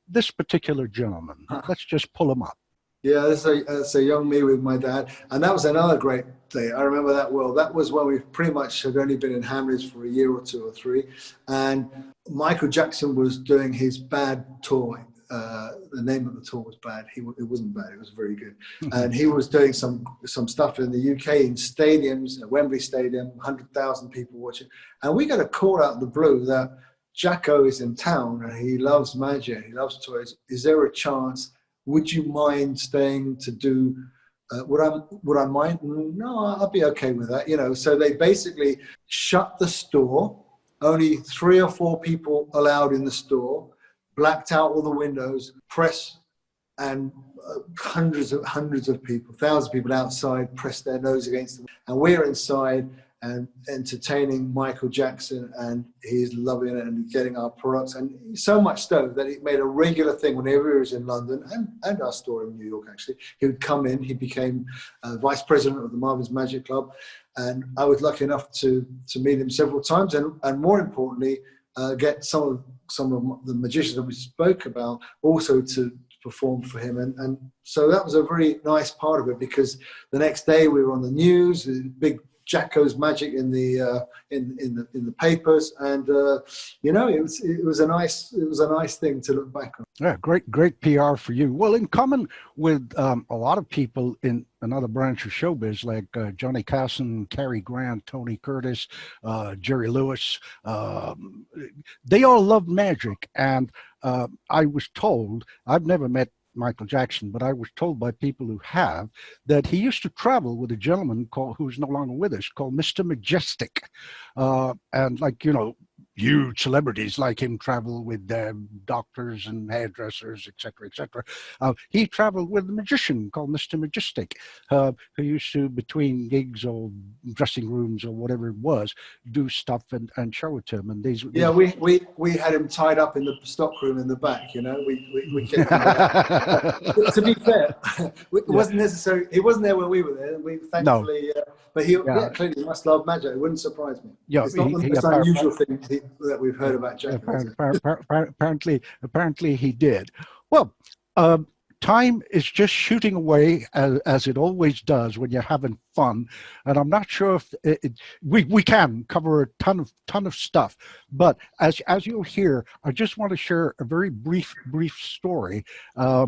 B: This particular gentleman. Let's just pull him up.
E: Yeah, that's a young me with my dad. And that was another great day. I remember that well. That was when we pretty much had only been in Hamleys for a year or 2 or 3. And Michael Jackson was doing his Bad tour. The name of the tour was Bad. It wasn't bad. It was very good. And he was doing some stuff in the UK in stadiums, at Wembley Stadium, 100,000 people watching. And we got a call out of the blue that Jacko is in town and he loves magic. He loves toys. Is there a chance? Would you mind staying to do, would I mind? No, I'll be okay with that, you know. So they basically shut the store, only 3 or 4 people allowed in the store, blacked out all the windows, press, and hundreds of people, thousands of people outside pressed their nose against them. And we're inside, and entertaining Michael Jackson, and he's loving it and getting our products, and so much so that it made a regular thing whenever he was in London and our store in New York. Actually, he would come in. He became vice president of the Marvin's Magic Club, and I was lucky enough to meet him several times, and more importantly, get some of the magicians that we spoke about also to perform for him, and so that was a very nice part of it, because the next day we were on the news, big Jacko's Magic in the papers, and it was a nice thing to look back on.
B: Yeah, great PR for you. Well, in common with a lot of people in another branch of showbiz, like Johnny Casson, Cary Grant, Tony Curtis, Jerry Lewis, they all loved magic. And I was told, I've never met Michael Jackson, but I was told by people who have, that he used to travel with a gentleman who's no longer with us, called Mr. Majestic. And huge celebrities like him travel with doctors and hairdressers, etc., etc. He traveled with a magician called Mr. Majestic, who used to, between gigs or dressing rooms or whatever it was, do stuff and show it to him. And
E: we had him tied up in the stockroom in the back. We kept him there. To be fair, it wasn't necessary. He wasn't there when we were there. We thankfully. No. But he clearly must love magic. It wouldn't surprise me.
B: Yeah,
E: it's not the most unusual thing that we've heard about Jack.
B: Apparently he did. Well, time is just shooting away as it always does when you're having fun, and I'm not sure if we can cover a ton of stuff. But as you'll hear, I just want to share a very brief story. I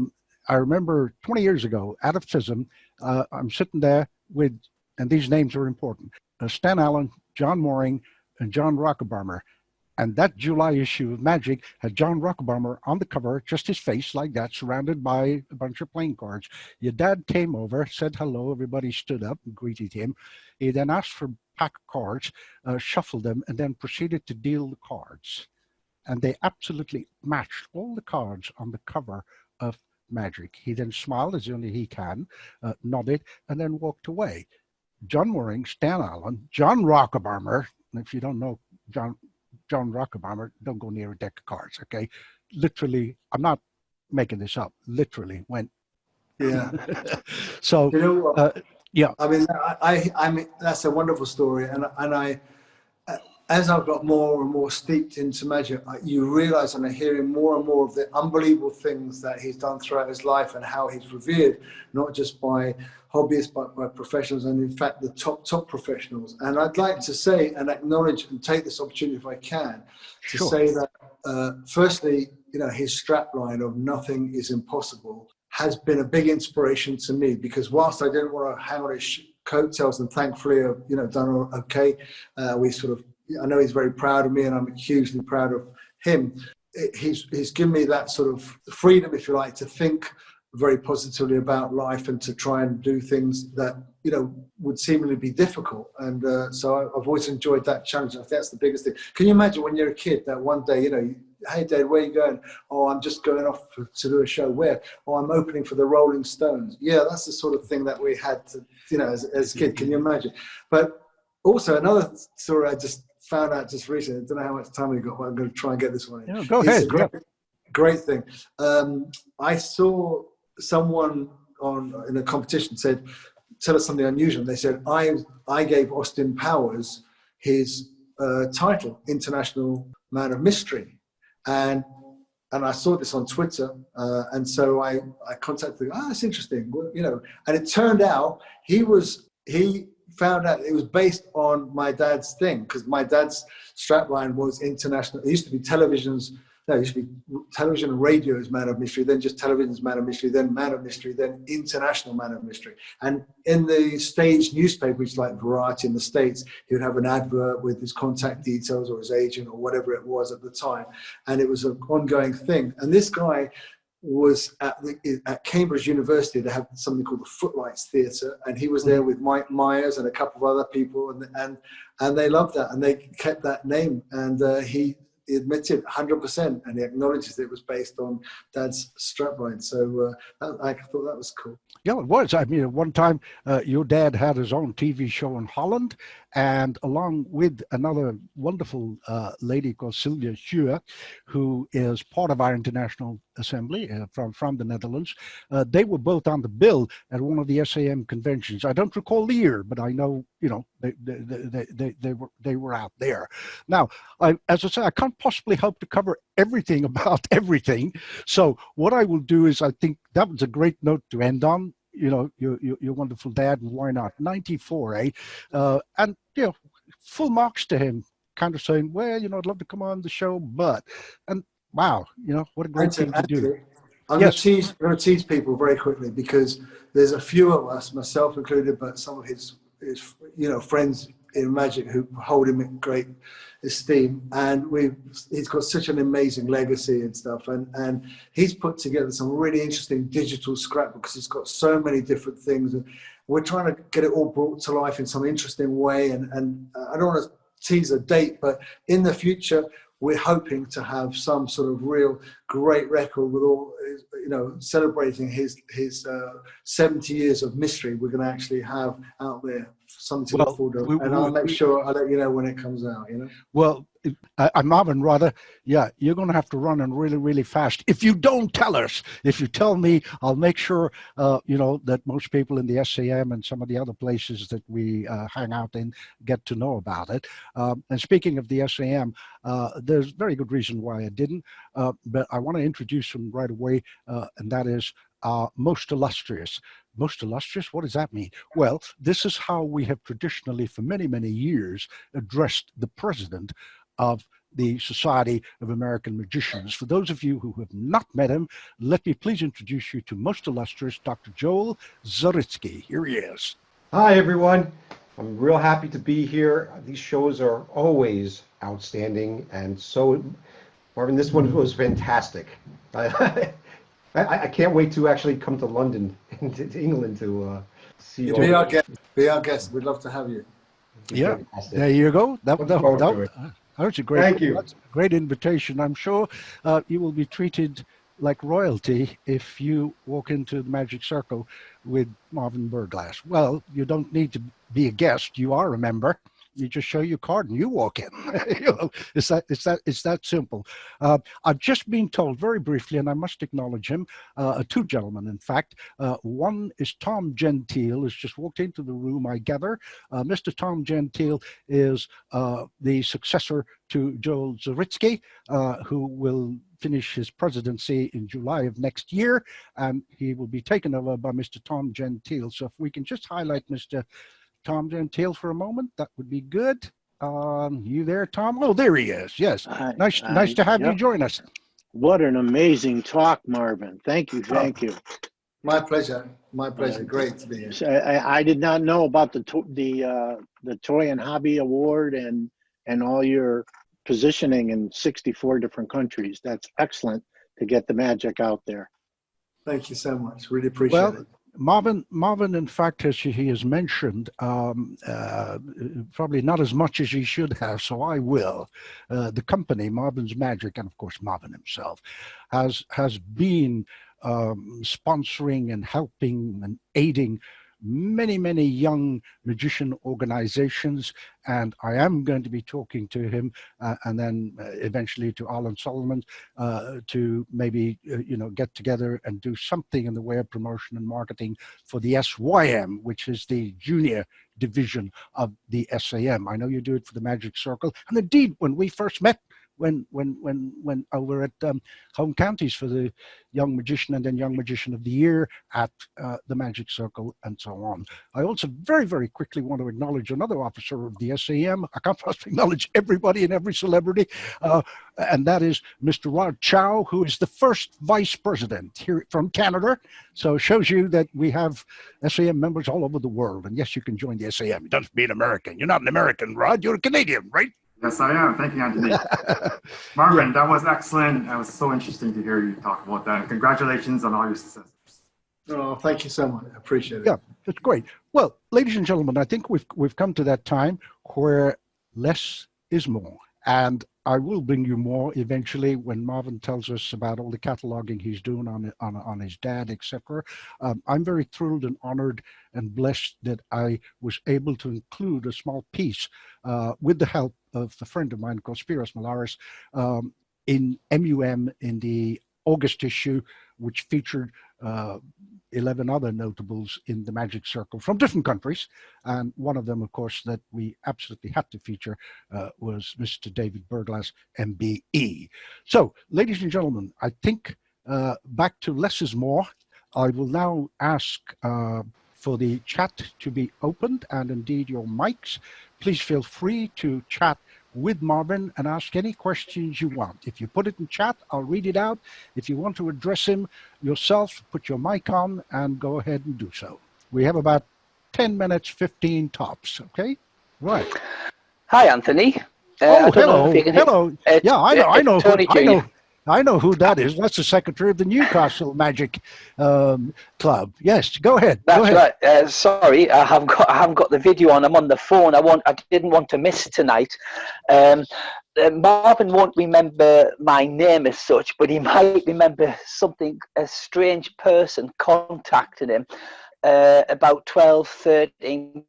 B: remember 20 years ago at a FISM, I'm sitting there with, and these names are important, Stan Allen, John Mooring, and John Rockebarmer. And that July issue of Magic had John Rockebarmer on the cover, just his face like that, surrounded by a bunch of playing cards. Your dad came over, said hello, everybody stood up and greeted him. He then asked for a pack of cards, shuffled them, and then proceeded to deal the cards. And they absolutely matched all the cards on the cover of Magic. He then smiled as only he can, nodded, and then walked away. John Mooring, Stan Allen, John Rockebarmer, and if you don't know John Rockebarmer, don't go near a deck of cards, okay? Literally, I'm not making this up, literally went.
E: Yeah.
B: So,
E: you know what?
B: yeah.
E: I mean, that's a wonderful story. And I, as I've got more and more steeped into magic, you realize, and I'm hearing more and more of the unbelievable things that he's done throughout his life and how he's revered, not just by hobbyists, but by professionals, and in fact, the top professionals. And I'd like to say and acknowledge and take this opportunity, if I can, to say that, firstly, his strapline of "Nothing is impossible" has been a big inspiration to me, because whilst I didn't want to hang on his coattails, and thankfully, done okay, I know he's very proud of me, and I'm hugely proud of him. He's given me that sort of freedom, if you like, to think very positively about life and to try and do things that would seemingly be difficult. And so I've always enjoyed that challenge. I think that's the biggest thing. Can you imagine when you're a kid that one day, hey Dad, where are you going? Oh, I'm just going off to do a show. Where? Oh, I'm opening for the Rolling Stones. Yeah, that's the sort of thing that we had to, as a kid. Can you imagine? But also another story I just found out just recently. I don't know how much time we got, but I'm going to try and get this one in.
B: Yeah, go ahead.
E: Great thing. I saw someone in a competition said, "Tell us something unusual." And they said, I gave Austin Powers his title, International Man of Mystery. And I saw this on Twitter. And so I contacted him. That's interesting. Well, and it turned out he found out it was based on my dad's thing, because my dad's strapline was international. It used to be television and radio's Man of Mystery, then just television's Man of Mystery, then Man of Mystery, then International Man of Mystery. And in the stage newspaper, which is like Variety in the States, he would have an advert with his contact details or his agent or whatever it was at the time. And it was an ongoing thing. And this guy was at Cambridge University. They have something called the Footlights Theatre, and he was there with Mike Myers and a couple of other people, and they loved that, and they kept that name. And he he admitted 100%, and he acknowledges it was based on Dad's strapline. So I thought that was cool.
B: Yeah, it was. I mean, at one time, your dad had his own TV show in Holland, and along with another wonderful lady called Sylvia Schuer, who is part of our International Assembly from the Netherlands, they were both on the bill at one of the SAM conventions. I don't recall the year, but I know, you know, they were out there. Now, as I say, I can't possibly hope to cover everything about everything. So what I will do is, I think that was a great note to end on. You know, your wonderful dad, and why not? 94, eh? And, you know, full marks to him, kind of saying, well, you know, I'd love to come on the show, but, and wow, you know, what a great thing to do.
E: I'm going to tease people very quickly, because there's a few of us, myself included, but some of his you know, friends in magic who hold him in great esteem, and he's got such an amazing legacy and stuff, and he's put together some really interesting digital scrapbooks. He's got so many different things, and we're trying to get it all brought to life in some interesting way, and I don't want to tease a date, but in the future we're hoping to have some sort of real great record with all, you know, celebrating his 70 years of mystery. We're going to actually have out there something to look forward to, and I'll make sure I'll let you know when it comes out, you know.
B: Well, Marvin, rather, yeah, you're going to have to run and really, really fast. If you don't tell us, if you tell me, I'll make sure, you know, that most people in the SAM and some of the other places that we hang out in get to know about it. And speaking of the SAM, there's very good reason why I didn't, but I want to introduce him right away, and that is most illustrious. Most illustrious, what does that mean? Well, this is how we have traditionally, for many, many years, addressed the president of the Society of American Magicians. For those of you who have not met him, let me please introduce you to most illustrious Dr. Joel Zaritsky. Here he is.
F: Hi, everyone. I'm real happy to be here. These shows are always outstanding, and so, Marvin, this one was fantastic. I can't wait to actually come to London, to England, to see you.
E: Be our guest. Be our guest. We'd love to have you.
B: Yeah, there you go. That was a great,
F: Thank you.
B: That's a great invitation. I'm sure you will be treated like royalty if you walk into the Magic Circle with Marvin Berglas. Well, you don't need to be a guest. You are a member. You just show your card and you walk in. You know, it's that simple. I've just been told very briefly, and I must acknowledge him, two gentlemen, in fact. One is Tom Gentile, who's just walked into the room, I gather. Mr. Tom Gentile is the successor to Joel Zaritsky, who will finish his presidency in July of next year, and he will be taken over by Mr. Tom Gentile. So if we can just highlight Mr. Tom Gentile for a moment, that would be good. You there, Tom? Oh, there he is. Yes. Nice to have you join us.
G: What an amazing talk, Marvin. Thank you. Thank you.
E: My pleasure. My pleasure. Great to be here.
G: So I did not know about the Toy and Hobby Award and all your positioning in 64 different countries. That's excellent to get the magic out there.
E: Thank you so much. Really appreciate it.
B: Marvin, in fact, as he has mentioned, probably not as much as he should have, so I will. The company, Marvin's Magic, and of course Marvin himself, has been sponsoring and helping and aiding many, many young magician organizations, and I am going to be talking to him and then eventually to Alan Solomon to maybe get together and do something in the way of promotion and marketing for the SYM, which is the junior division of the SAM. I know you do it for the Magic Circle, and indeed when we first met, when over at Home Counties for the Young Magician and then Young Magician of the Year at the Magic Circle and so on. I also very, very quickly want to acknowledge another officer of the SAM. I can't possibly acknowledge everybody and every celebrity, and that is Mr. Rod Chow, who is the first vice president here from Canada. So it shows you that we have SAM members all over the world. And yes, you can join the SAM. You don't have to be an American. You're not an American, Rod. You're a Canadian, right?
H: Yes, I am. Thank you, Anthony. Marvin, that was excellent. It was so interesting to hear you talk about that. And congratulations on all your successes.
E: Oh, thank you so much. I appreciate it.
B: Yeah, it's great. Well, ladies and gentlemen, I think we've come to that time where less is more. And I will bring you more eventually when Marvin tells us about all the cataloging he's doing on his dad, etc. I'm very thrilled and honored and blessed that I was able to include a small piece with the help of a friend of mine called Spiros Malaris in MUM in the August issue, which featured 11 other notables in the magic circle from different countries. And one of them, of course, that we absolutely had to feature was Mr. David Berglas, MBE. So, ladies and gentlemen, I think back to less is more. I will now ask for the chat to be opened and indeed your mics. Please feel free to chat with Marvin and ask any questions you want. If you put it in chat, I'll read it out. If you want to address him yourself, put your mic on and go ahead and do so. We have about 10 minutes, 15 tops, okay? Right.
I: Hi, Anthony.
B: Oh, hello, hello. Yeah, I know who that is. That's the secretary of the Newcastle Magic Club. Yes, go ahead.
I: That's right. Sorry, I haven't got the video on. I'm on the phone. I didn't want to miss tonight. Marvin won't remember my name as such, but he might remember something. A strange person contacted him about 12, 13,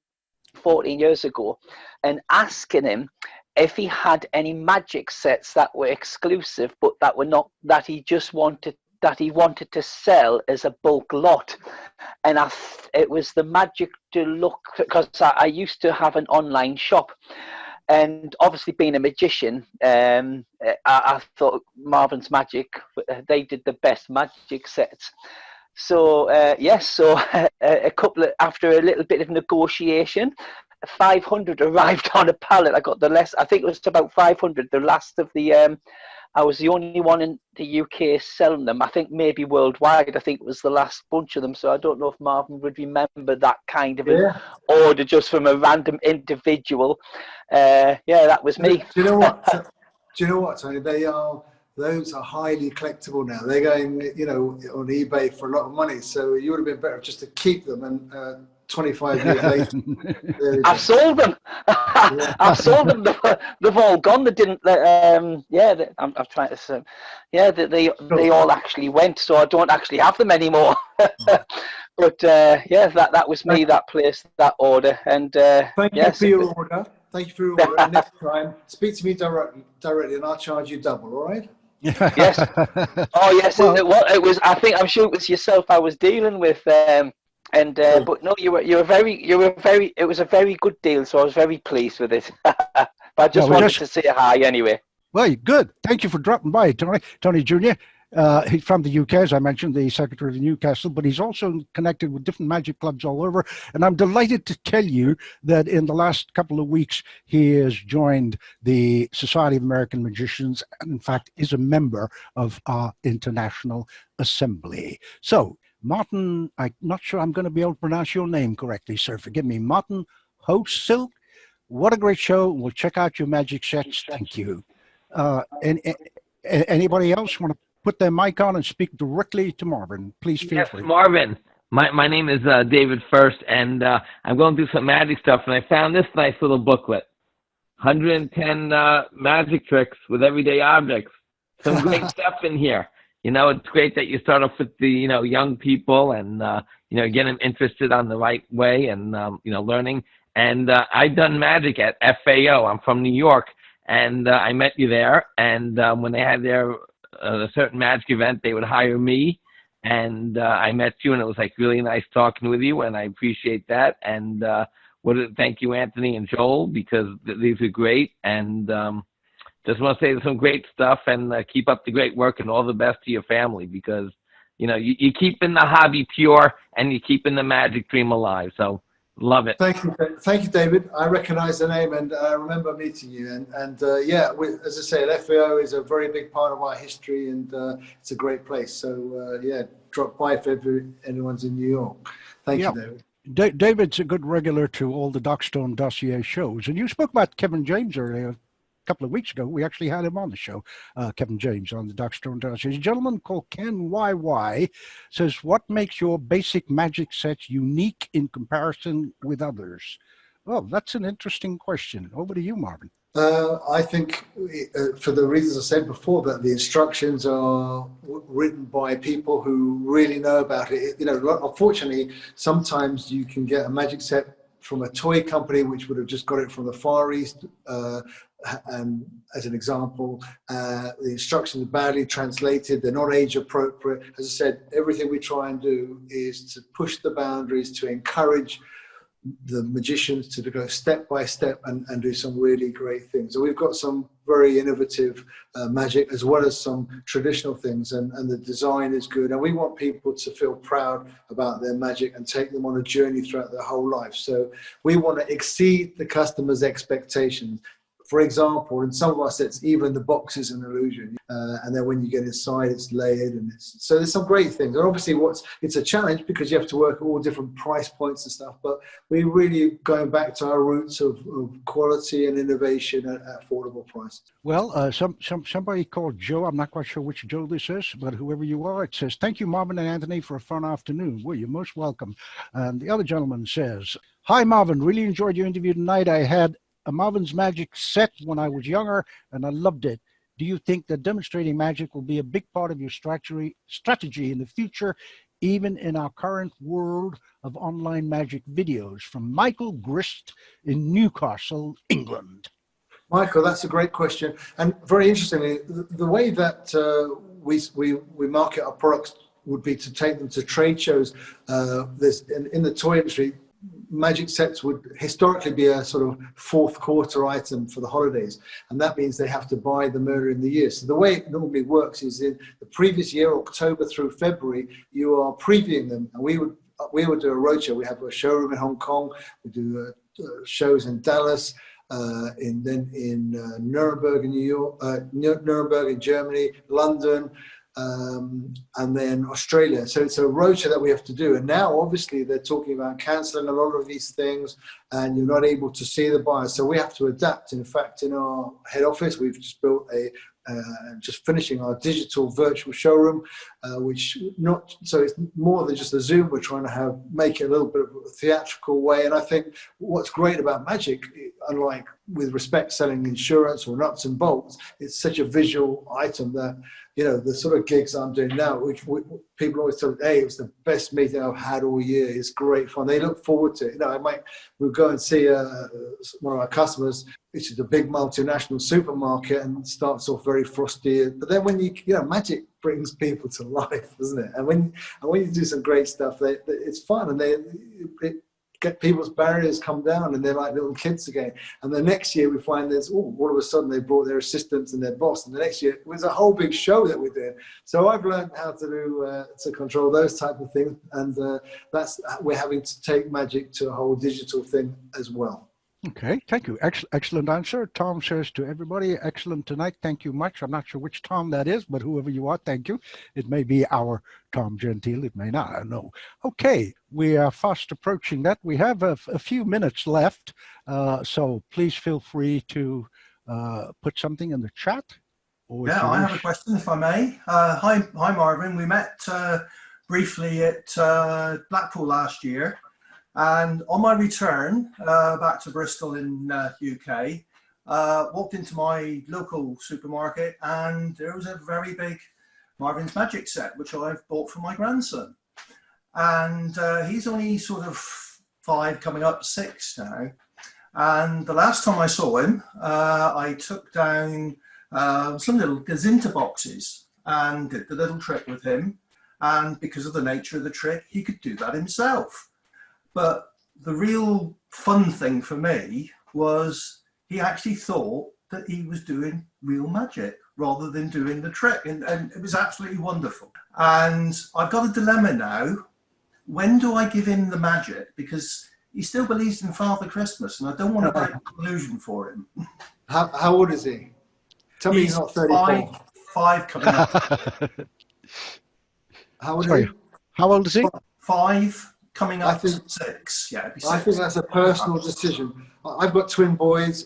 I: 14 years ago, and asking him if he had any magic sets that were exclusive, but that were not, that he wanted to sell as a bulk lot. And it was the Magic Deluxe, because I used to have an online shop, and obviously being a magician, I thought Marvin's Magic, they did the best magic sets. So a couple of, after a little bit of negotiation, 500 arrived on a pallet. I got the less, I think it was about 500, the last of the, I was the only one in the UK selling them. I think maybe worldwide, I think it was the last bunch of them. So I don't know if Marvin would remember that kind of an order just from a random individual. Yeah, that was me.
E: Do you know what? Tony? Those are highly collectible now. They're going, on eBay for a lot of money. So you would have been better just to keep them and 25 years later.
I: I've sold them. I've sold them. They've all gone. They didn't. I'm trying to say. Yeah, they all actually went. So I don't actually have them anymore. But that was me. That place, that order, and
E: thank you for your order. Thank you for your order. Next time, speak to me directly, and I'll charge you double. All right?
I: Yes. Oh yes. Well, it was. I'm sure it was yourself I was dealing with. But no, you were very. It was a very good deal, so I was very pleased with it. But I just wanted to say hi anyway.
B: Well, good. Thank you for dropping by, Tony Jr. He's from the UK, as I mentioned, the secretary of the Newcastle, but he's also connected with different magic clubs all over. And I'm delighted to tell you that in the last couple of weeks, he has joined the Society of American Magicians, and in fact is a member of our International Assembly. So, Martin, I'm not sure I'm going to be able to pronounce your name correctly, sir. Forgive me. Martin Hosilk. What a great show. We'll check out your magic sets. Thank you. And anybody else want to put their mic on and speak directly to Marvin? Please feel free.
J: Marvin. My name is David First, and I'm going through some magic stuff, and I found this nice little booklet. 110 magic tricks with everyday objects. Some great stuff in here. It's great that you start off with the, young people and, get them interested on the right way and, learning. And I've done magic at FAO. I'm from New York, and I met you there. And when they had their a certain magic event, they would hire me. And I met you, and it was really nice talking with you, and I appreciate that. And thank you, Anthony and Joel, because these are great. And just want to say some great stuff, and keep up the great work, and all the best to your family, because you're keeping the hobby pure and you're keeping the magic dream alive. So love it.
E: Thank you, David. I recognize the name, and I remember meeting you. And as I say, FAO is a very big part of our history, and it's a great place. So drop by if anyone's in New York. Thank you, David.
B: David's a good regular to all the Darkstone Dossier shows, and you spoke about Kevin James earlier. Couple of weeks ago, we actually had him on the show, Kevin James on the Darkstone Dossiers. A gentleman called Ken YY says, what makes your basic magic sets unique in comparison with others? Well, that's an interesting question. Over to you, Marvin.
E: I think for the reasons I said before, that the instructions are written by people who really know about it. You know, unfortunately, sometimes you can get a magic set from a toy company which would have just got it from the Far East. And as an example, the instructions are badly translated, they're not age appropriate. As I said, everything we try and do is to push the boundaries, to encourage the magicians to go step by step and do some really great things. So we've got some very innovative magic, as well as some traditional things, and the design is good, and we want people to feel proud about their magic and take them on a journey throughout their whole life. So we want to exceed the customer's expectations. For example, in some of our sets, even the box is an illusion, and then when you get inside, it's layered, and so there's some great things. And obviously, it's a challenge because you have to work at all different price points and stuff. But we're really going back to our roots of quality and innovation at affordable prices.
B: Well, somebody called Joe. I'm not quite sure which Joe this is, but whoever you are, it says, "Thank you, Marvin and Anthony, for a fun afternoon." Well, you're most welcome. And the other gentleman says, "Hi, Marvin. Really enjoyed your interview tonight. I had a Marvin's Magic set when I was younger, and I loved it. Do you think that demonstrating magic will be a big part of your strategy in the future, even in our current world of online magic videos?" From Michael Grist in Newcastle, England.
E: Michael, that's a great question. And very interestingly, the way that we market our products would be to take them to trade shows. In the toy industry, magic sets would historically be a sort of fourth quarter item for the holidays, and that means they have to buy them earlier in the year. So the way it normally works is in the previous year, October through February, you are previewing them, and we would do a roadshow. We have a showroom in Hong Kong, we do shows in Dallas, in Nuremberg in New York, Nuremberg in Germany, London, and then Australia. So it's a roadshow that we have to do. And now, obviously, they're talking about cancelling a lot of these things, and you're not able to see the buyers. So we have to adapt. In fact, in our head office, we've just built just finishing our digital virtual showroom, so it's more than just a Zoom. We're trying to make it a little bit of a theatrical way. And I think what's great about magic, unlike with respect selling insurance or nuts and bolts, it's such a visual item that, you know, the sort of gigs I'm doing now, people always tell me, "Hey, it was the best meeting I've had all year. It's great fun." They look forward to it. You know, we'll go and see one of our customers, which is a big multinational supermarket, and starts off very frosty. But then when magic brings people to life, doesn't it? And when you do some great stuff, it's fun, and it get people's barriers come down, and they're like little kids again. And the next year we find all of a sudden they brought their assistants and their boss, and the next year it was a whole big show that we're doing. So I've learned how to control those type of things, and we're having to take magic to a whole digital thing as well.
B: Okay, thank you. Excellent answer. Tom says to everybody, "Excellent tonight. Thank you much." I'm not sure which Tom that is, but whoever you are, thank you. It may be our Tom Gentile. It may not. I don't know. Okay, we are fast approaching that. We have a few minutes left, so please feel free to put something in the chat.
K: Yeah, I have a question, if I may. Hi, Marvin. We met briefly at Blackpool last year. And on my return back to Bristol in UK, walked into my local supermarket, and there was a very big Marvin's Magic set, which I've bought for my grandson. And he's only sort of 5, coming up 6 now. And the last time I saw him, I took down some little gazinta boxes and did the little trick with him. And because of the nature of the trick, he could do that himself. But the real fun thing for me was he actually thought that he was doing real magic rather than doing the trick. And it was absolutely wonderful. And I've got a dilemma now. When do I give him the magic? Because he still believes in Father Christmas, and I don't want to break the illusion for him.
E: How old is he? Tell me he's not 34.
K: 5 coming up.
E: How old is he?
B: How old is he?
K: 5. Coming up to 6, yeah. 6.
E: I think that's a personal decision. I've got twin boys,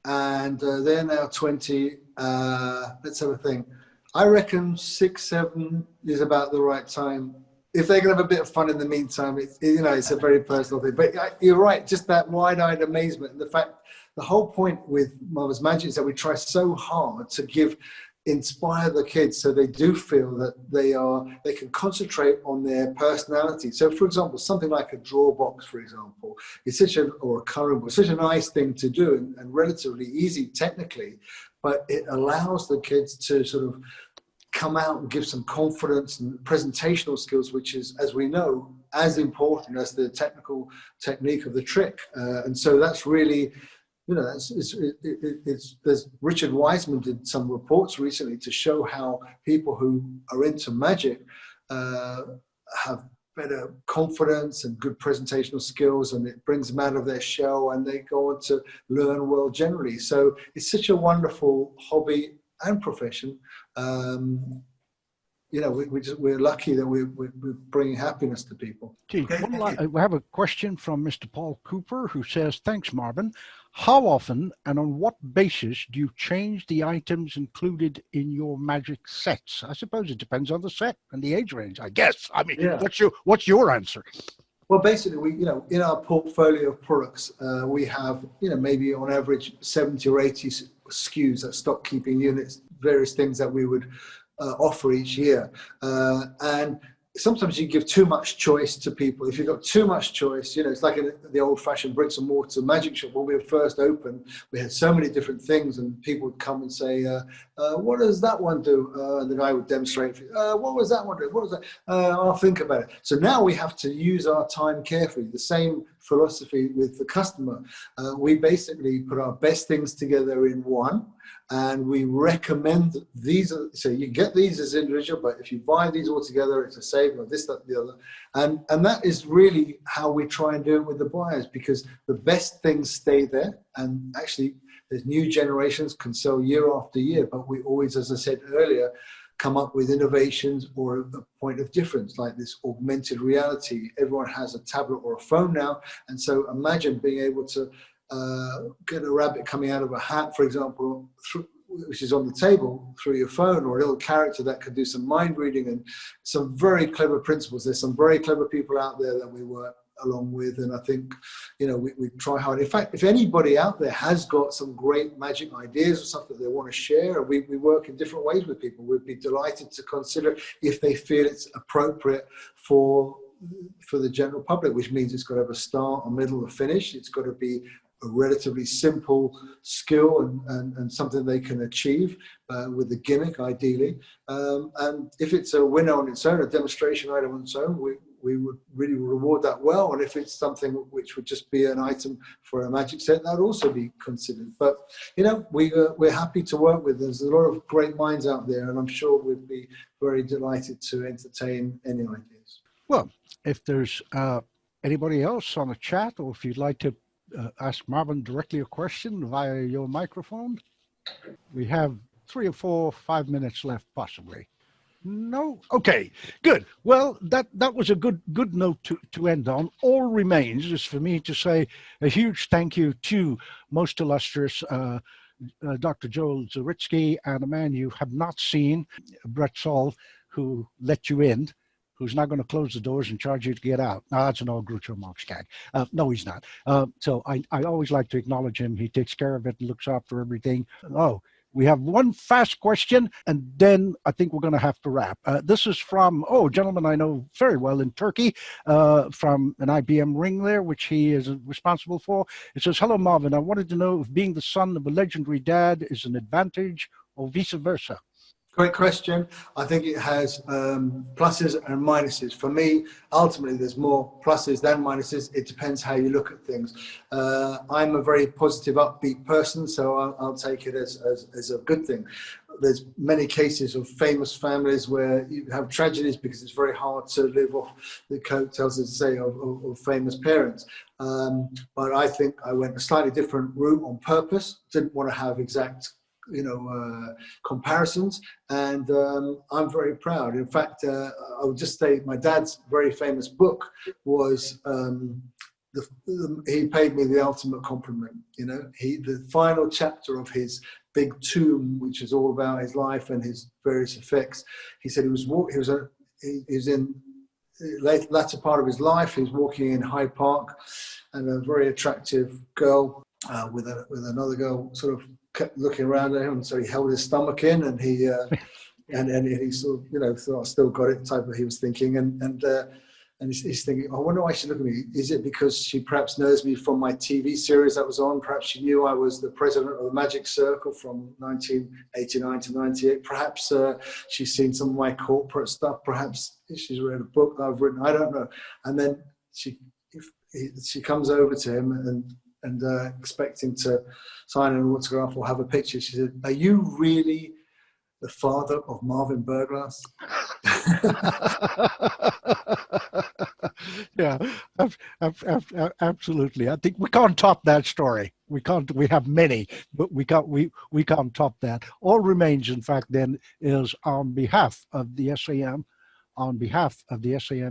E: and they're now 20. Let's have a think. I reckon 6, 7 is about the right time if they can have a bit of fun in the meantime, it's a very personal thing. But you're right, just that wide-eyed amazement, and the fact, the whole point with Marvel's Magic is that we try so hard to inspire the kids so they do feel that they can concentrate on their personality. So, for example, something like a draw box, for example, is or a coloring book, such a nice thing to do and relatively easy technically, but it allows the kids to sort of come out and give some confidence and presentational skills, which is, as we know, as important as the technical technique of the trick. And so that's really, there's Richard Wiseman did some reports recently to show how people who are into magic have better confidence and good presentational skills, and it brings them out of their shell and they go on to learn well generally. So it's such a wonderful hobby and profession. We're lucky that we're bringing happiness to people.
B: Gee, we have a question from Mr. Paul Cooper, who says, thanks, Marvin. How often and on what basis do you change the items included in your magic sets? I suppose it depends on the set and the age range, I guess. I mean, yeah. What's your answer?
E: Well, basically, we, in our portfolio of products, we have, maybe on average 70 or 80 SKUs, that stock keeping units, various things that we would offer each year. And sometimes you give too much choice to people. If you've got too much choice, it's like in the old-fashioned bricks and mortar magic shop. When we were first opened, we had so many different things, and people would come and say, what does that one do? And the guy would demonstrate, what was that one do? What was that? I'll think about it. So now we have to use our time carefully. The same philosophy with the customer. We basically put our best things together in one, and we recommend these. So you get these as individual, but if you buy these all together, it's a saving of this, that, the other. And that is really how we try and do it with the buyers, because the best things stay there. And actually, there's new generations can sell year after year, but we always, as I said earlier, come up with innovations or a point of difference, like this augmented reality. Everyone has a tablet or a phone now. And so imagine being able to get a rabbit coming out of a hat, for example, which is on the table, through your phone, or a little character that can do some mind reading, and some very clever principles. There's some very clever people out there that we work along with, and I think we try hard. In fact, if anybody out there has got some great magic ideas or something they want to share, we work in different ways with people. We'd be delighted to consider if they feel it's appropriate for the general public, which means it's got to have a start, a middle, a finish. It's got to be a relatively simple skill and something they can achieve with a gimmick, ideally. And if it's a winner on its own, a demonstration item on its own, we would really reward that well. And if it's something which would just be an item for a magic set, that would also be considered. But, we're happy to work with. There's a lot of great minds out there, and I'm sure we'd be very delighted to entertain any ideas.
B: Well, if there's anybody else on the chat, or if you'd like to ask Marvin directly a question via your microphone, we have 3 or 4, 5 minutes left, possibly. No? Okay, good. Well, that was a good note to end on. All remains is for me to say a huge thank you to most illustrious Dr. Joel Zawitsky, and a man you have not seen, Brett Saul, who let you in, who's not going to close the doors and charge you to get out. No, that's an old Groucho Marx gag. No, he's not. So I always like to acknowledge him. He takes care of it and looks after everything. Oh, we have one fast question, and then I think we're going to have to wrap. This is from, a gentleman I know very well in Turkey, from an IBM ring there, which he is responsible for. It says, hello, Marvin. I wanted to know if being the son of a legendary dad is an advantage or vice versa.
E: Great question. I think it has pluses and minuses. For me, ultimately, there's more pluses than minuses. It depends how you look at things. I'm a very positive, upbeat person, so I'll take it as a good thing. There's many cases of famous families where you have tragedies because it's very hard to live off the coattails, as I say, of famous parents. But I think I went a slightly different route on purpose. Didn't want to have exact comparisons, and I'm very proud. In fact, I would just say my dad's very famous book was he paid me the ultimate compliment. The final chapter of his big tome, which is all about his life and his various effects. He said he was in latter part of his life. He was walking in Hyde Park, and a very attractive girl with another girl sort of kept looking around at him, and so he held his stomach in, and he and he sort of thought, I still got it type of he was thinking, and he's thinking, I wonder why she looked at me. Is it because she perhaps knows me from my TV series that was on? Perhaps she knew I was the president of the Magic Circle from 1989 to 98. Perhaps she's seen some of my corporate stuff. Perhaps she's read a book that I've written. I don't know. And then she comes over to him and expecting to sign an autograph or have a picture. She said, "Are you really the father of Marvin Berglas?"
B: Yeah, absolutely. I think we can't top that story. We can't. We have many, but we can't top that. All remains, in fact, then, is on behalf of the SAM,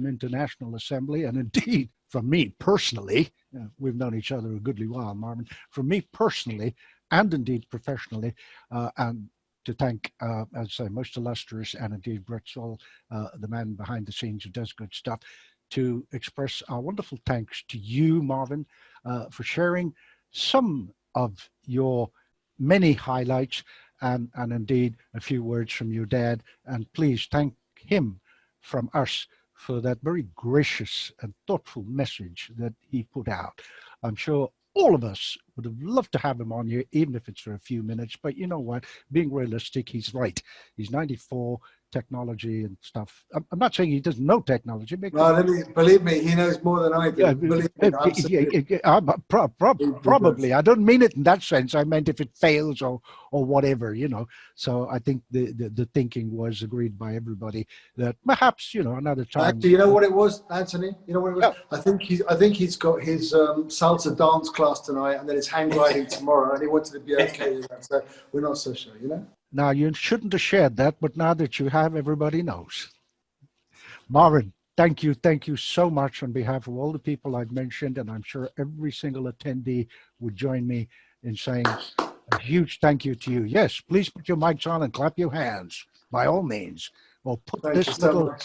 B: International Assembly, and indeed from me personally. We've known each other a goodly while, Marvin. From me personally, and indeed professionally, and to thank, as I say, most illustrious, and indeed Brett Soul, the man behind the scenes who does good stuff, to express our wonderful thanks to you, Marvin, for sharing some of your many highlights, and indeed a few words from your dad. And please thank him from us for that very gracious and thoughtful message that he put out. I'm sure all of us would have loved to have him on here, even if it's for a few minutes. But you know what? Being realistic, he's right. He's 94, technology and stuff. I'm not saying he doesn't know technology.
E: Believe me, he knows more than I do.
B: Probably. I don't mean it in that sense. I meant if it fails or whatever, you know. So I think the thinking was agreed by everybody that perhaps, you know, another time.
E: Actually, you know what it was, Anthony? You know what it was? Yeah. I think he's got his salsa dance class tonight, and then his hang gliding tomorrow, and he wanted to be okay with that. So we're not so sure, you know.
B: Now, you shouldn't have shared that, but now that you have, everybody knows. Marvin, thank you so much on behalf of all the people I've mentioned, and I'm sure every single attendee would join me in saying a huge thank you to you. Yes, please put your mics on and clap your hands, by all means. We'll put
E: Thank
B: this little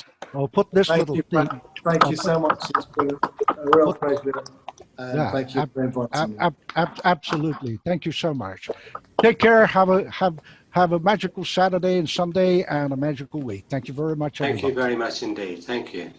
B: thing.
E: Thank you so much. It's been a real pleasure. And thank you for inviting me.
B: Absolutely. Thank you so much. Take care. Have a magical Saturday and Sunday and a magical week. Thank you very much.
L: Thank you very much indeed. Thank you.